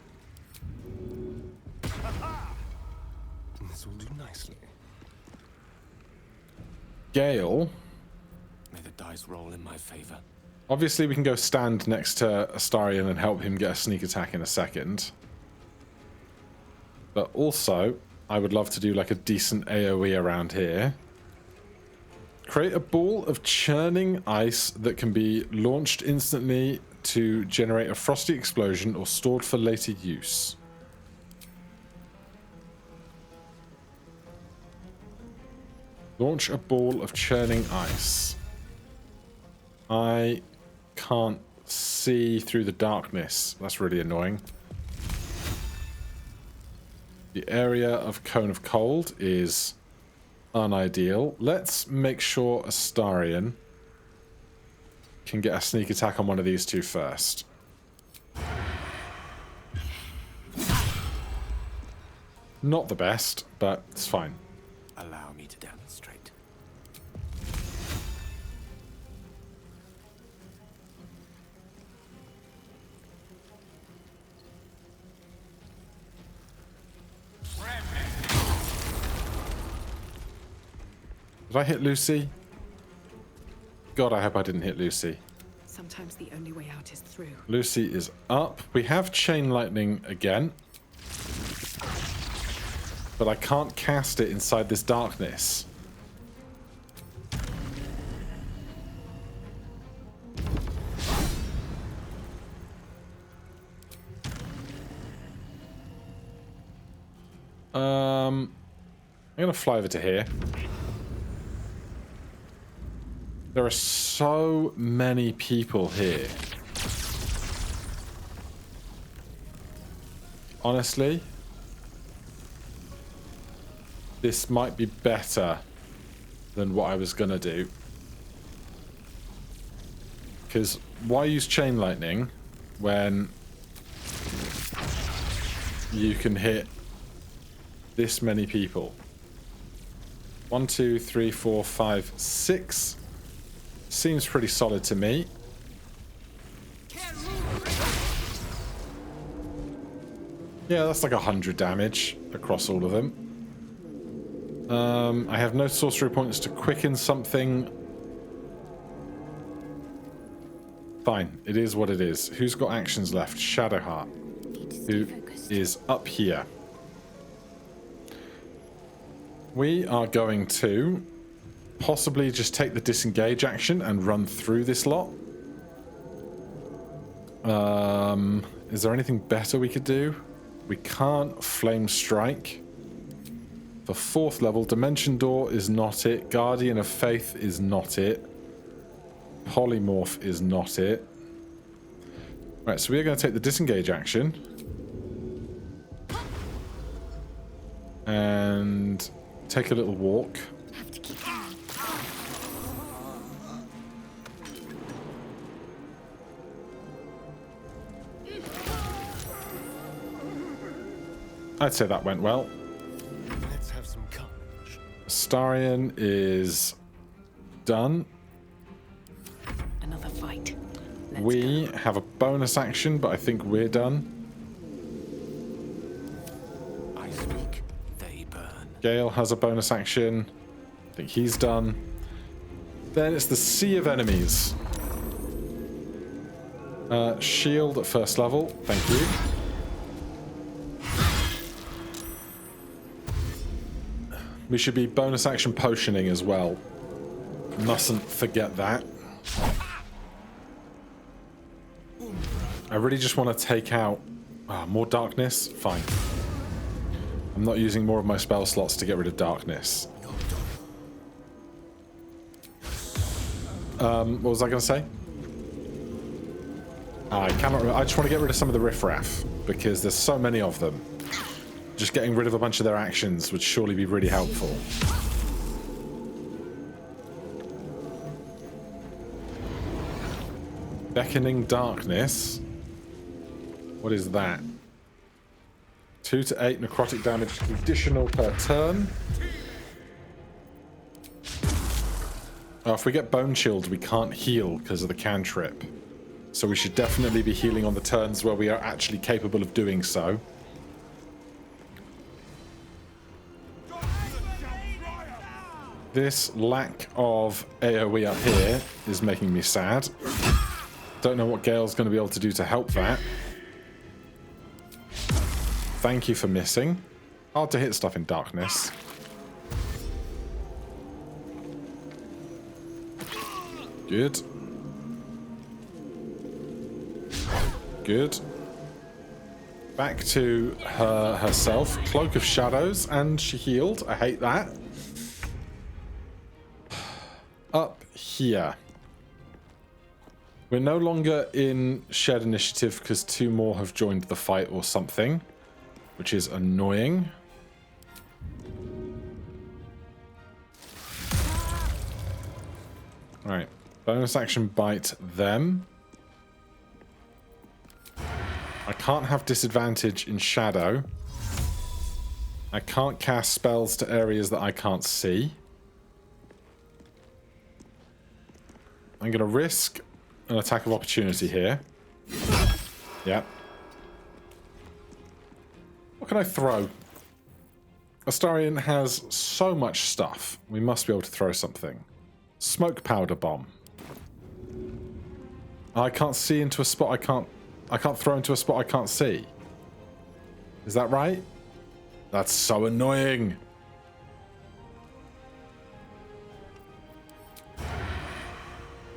[SPEAKER 3] This will do nicely.
[SPEAKER 1] Gale.
[SPEAKER 7] May the dice roll in my favor.
[SPEAKER 1] Obviously, we can go stand next to Astarion and help him get a sneak attack in a second. But also, I would love to do like a decent AoE around here. Create a ball of churning ice that can be launched instantly to generate a frosty explosion or stored for later use. Launch a ball of churning ice. I can't see through the darkness. That's really annoying. The area of Cone of Cold is unideal. Let's make sure Astarion can get a sneak attack on one of these two first. Not the best, but it's fine.
[SPEAKER 7] Allow me to demonstrate.
[SPEAKER 1] Did I hit Lucy? God, I hope I didn't hit Lucy.
[SPEAKER 6] Sometimes the only way out is through.
[SPEAKER 1] Lucy is up. We have Chain Lightning again. But I can't cast it inside this darkness. I'm going to fly over to here. There are so many people here. Honestly, this might be better than what I was going to do. Because why use Chain Lightning when you can hit this many people? 1, 2, 3, 4, 5, 6. Seems pretty solid to me. Yeah, that's like 100 damage across all of them. I have no sorcery points to quicken something. Fine, it is what it is. Who's got actions left? Shadowheart, who is up here. We are going to possibly just take the disengage action and run through this lot. Is there anything better we could do? We can't Flame Strike. For 4th level, Dimension Door is not it. Guardian of Faith is not it. Polymorph is not it. Right, so we are going to take the disengage action. And take a little walk. I'd say that went well.
[SPEAKER 3] Let's have some courage.
[SPEAKER 1] Astarion is done.
[SPEAKER 6] Another fight.
[SPEAKER 1] We have a bonus action, but I think we're done.
[SPEAKER 7] I speak, they burn.
[SPEAKER 1] Gale has a bonus action. I think he's done. Then it's the Sea of Enemies. Shield at 1st level. Thank you. We should be bonus action potioning as well. Mustn't forget that. I really just want to take out... more darkness? Fine. I'm not using more of my spell slots to get rid of darkness. What was I going to say? I cannot remember. I just want to get rid of some of the riffraff, because there's so many of them. Just getting rid of a bunch of their actions would surely be really helpful. Beckoning Darkness. What is that? 2 to 8 necrotic damage additional per turn. Oh, if we get Bone Chilled, we can't heal because of the cantrip. So we should definitely be healing on the turns where we are actually capable of doing so. This lack of AoE up here is making me sad. Don't know what Gale's going to be able to do to help that. Thank you for missing. Hard to hit stuff in darkness. Good. Good. Back to herself. Cloak of Shadows, and she healed. I hate that. Up here. We're no longer in shared initiative because 2 more have joined the fight or something, which is annoying. Alright. Bonus action bite them. I can't have disadvantage in shadow. I can't cast spells to areas that I can't see. I'm going to risk an attack of opportunity here. Yeah. What can I throw? Astarion has so much stuff. We must be able to throw something. Smoke powder bomb. I can't see into a spot I can't throw into a spot I can't see. Is that right? That's so annoying.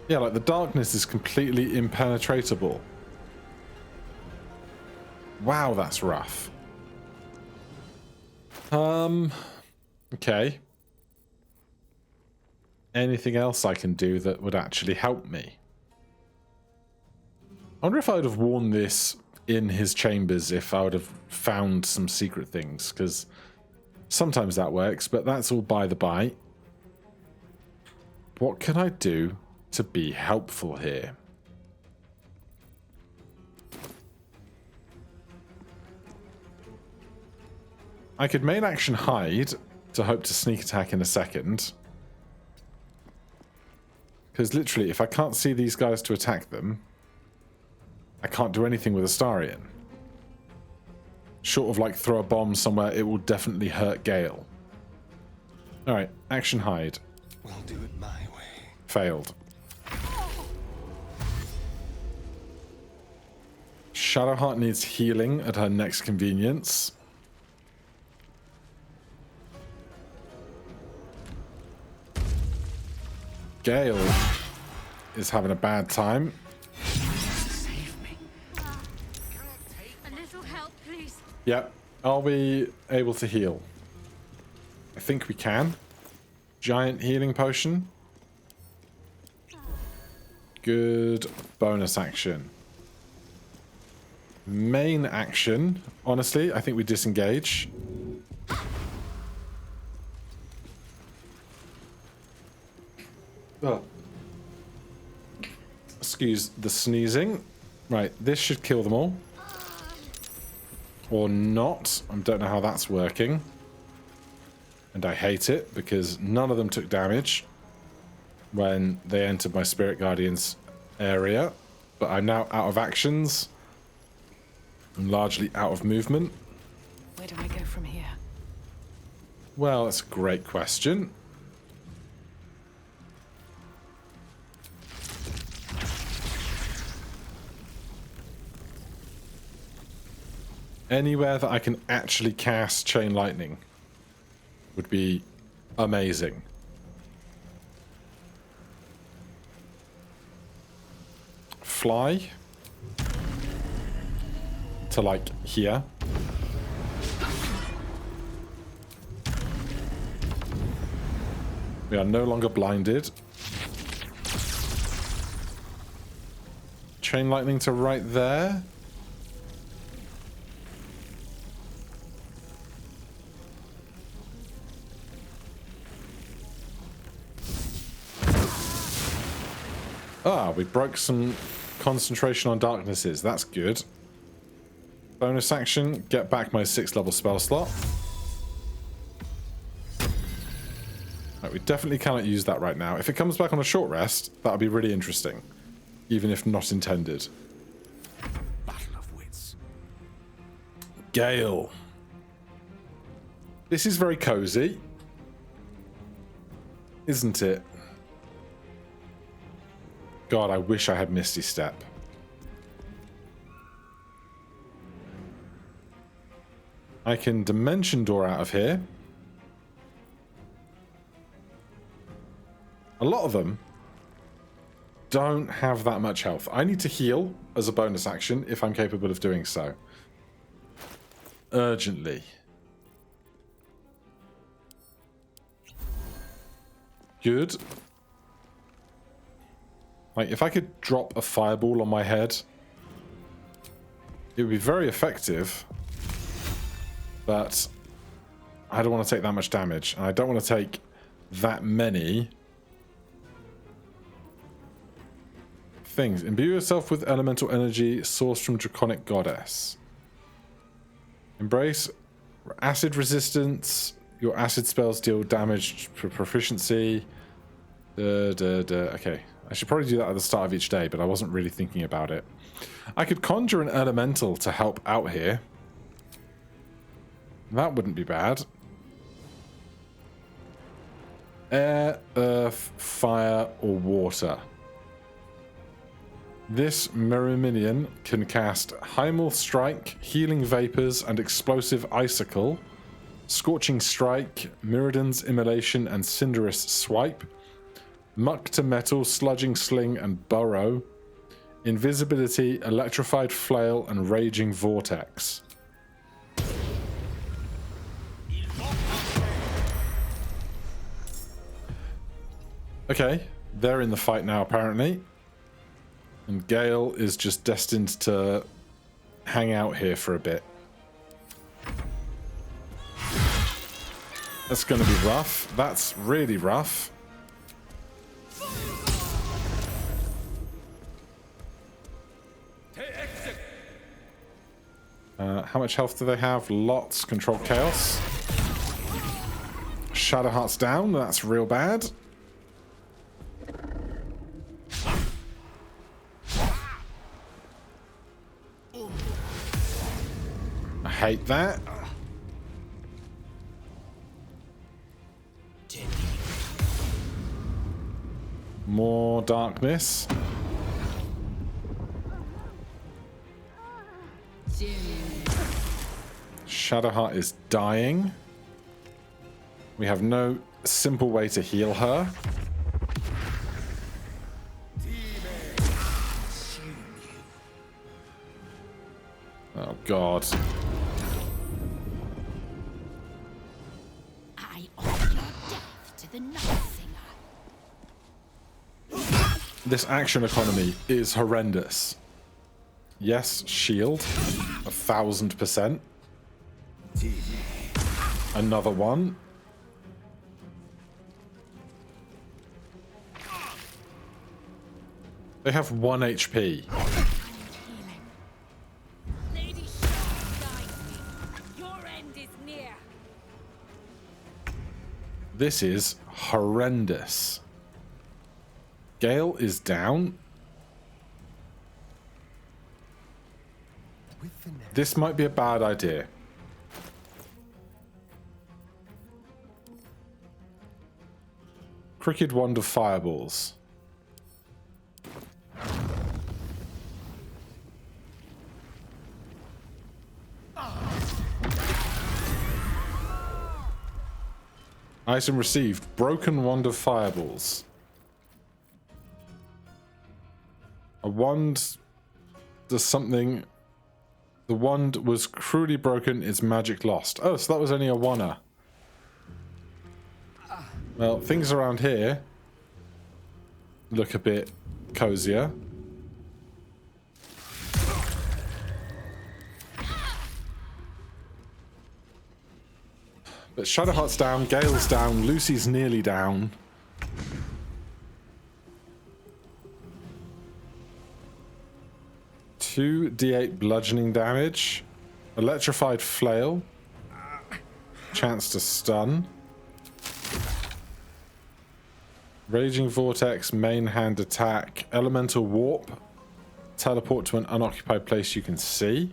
[SPEAKER 1] Yeah, like the darkness is completely impenetratable. Wow, that's rough. Okay. Anything else I can do that would actually help me? I wonder if I would have worn this in his chambers if I would have found some secret things, because sometimes that works, but that's all by the by. What can I do to be helpful here? I could main action hide to hope to sneak attack in a second. Because literally, if I can't see these guys to attack them, I can't do anything with Astarion. Short of like throw a bomb somewhere, it will definitely hurt Gale. Alright, action hide.
[SPEAKER 3] We'll do it my way.
[SPEAKER 1] Failed. Shadowheart needs healing at her next convenience. Gale is having a bad time.
[SPEAKER 5] A little help, please.
[SPEAKER 1] Yep. Are we able to heal? I think we can. Giant healing potion. Good bonus action. Main action. Honestly, I think we disengage. Oh. Excuse the sneezing. Right, this should kill them all. Or not. I don't know how that's working. And I hate it because none of them took damage when they entered my Spirit Guardian's area. But I'm now out of actions. I'm largely out of movement.
[SPEAKER 6] Where do I go from here?
[SPEAKER 1] Well, that's a great question. Anywhere that I can actually cast Chain Lightning would be amazing. Fly to like here. We are no longer blinded. Chain Lightning to right there. Ah, we broke some concentration on darknesses. That's good. Bonus action, get back my 6th level spell slot. Right, we definitely cannot use that right now. If it comes back on a short rest, that would be really interesting. Even if not intended.
[SPEAKER 7] Battle of wits.
[SPEAKER 1] Gale. This is very cozy. Isn't it? God, I wish I had Misty Step. I can Dimension Door out of here. A lot of them don't have that much health. I need to heal as a bonus action if I'm capable of doing so. Urgently. Good. Like, if I could drop a fireball on my head, it would be very effective. But I don't want to take that much damage. And I don't want to take that many things. Imbue yourself with elemental energy sourced from Draconic Goddess. Embrace acid resistance. Your acid spells deal damage for proficiency. Okay. I should probably do that at the start of each day, but I wasn't really thinking about it. I could conjure an elemental to help out here. That wouldn't be bad. Air, earth, fire, or water. This mirror minion can cast Hymal Strike, Healing Vapors, and Explosive Icicle, Scorching Strike, Myrmidon's Immolation, and Cinderous Swipe, Muck to Metal, Sludging Sling, and Burrow, Invisibility, Electrified Flail, and Raging Vortex. Okay, they're in the fight now apparently. And Gale is just destined to hang out here for a bit. That's going to be rough. That's really rough. How much health do they have? Lots. Control Chaos. Shadowheart's down. That's real bad. I hate that. More darkness. Shadowheart is dying. We have no simple way to heal her. Oh God.
[SPEAKER 5] I offer your death to the Night Singer.
[SPEAKER 1] This action economy is horrendous. Yes, shield. 1000%. Another one. They have 1 HP.
[SPEAKER 11] Lady Shah guides me. Your end is near.
[SPEAKER 1] This is horrendous. Gale is down. This might be a bad idea. Crooked Wand of Fireballs. Item received. Broken Wand of Fireballs. A wand does something. The wand was cruelly broken, its magic lost. Oh, so that was only a one-er. Well, things around here look a bit cozier. But Shadowheart's down, Gale's down, Lucy's nearly down. Two D8 bludgeoning damage, electrified flail, chance to stun, raging vortex, main hand attack, elemental warp, teleport to an unoccupied place you can see.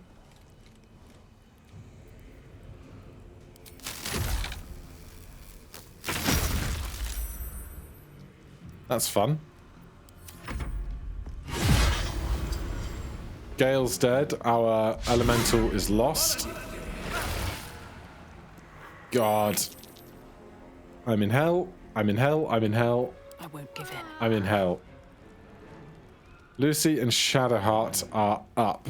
[SPEAKER 1] That's fun. Gale's dead. Our elemental is lost. God. I'm in hell. I'm in hell. I'm in hell.
[SPEAKER 6] I won't give in.
[SPEAKER 1] I'm in hell. Lucy and Shadowheart are up.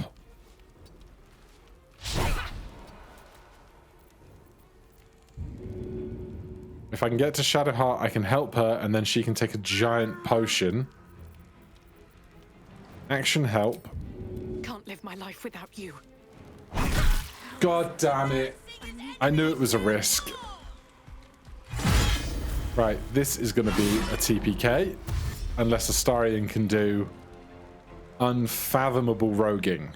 [SPEAKER 1] If I can get to Shadowheart, I can help her, and then she can take a giant potion. Action help.
[SPEAKER 6] Can't live my life without you.
[SPEAKER 1] God damn it. I knew it was a risk. Right, this is going to be a TPK. Unless Astarion can do unfathomable roguing.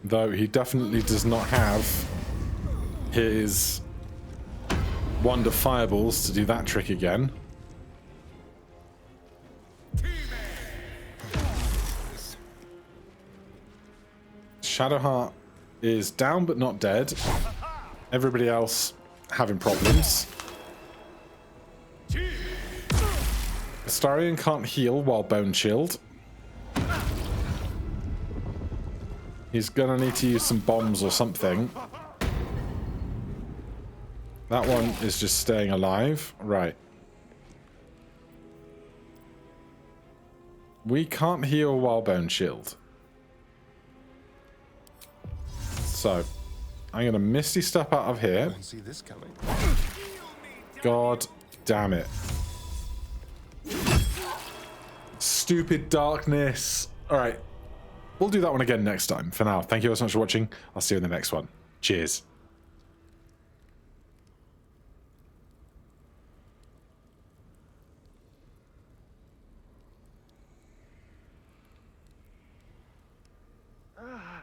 [SPEAKER 1] Though he definitely does not have his Wand of Fireballs to do that trick again. Shadowheart is down but not dead. Everybody else having problems. Astarion can't heal while bone chilled. He's gonna need to use some bombs or something. That one is just staying alive. Right. We can't heal while bone chilled. So, I'm gonna Misty Step out of here.
[SPEAKER 3] Don't see this coming.
[SPEAKER 1] God damn it. Stupid darkness. Alright. We'll do that one again next time. For now, thank you so much for watching. I'll see you in the next one. Cheers.
[SPEAKER 3] Ah.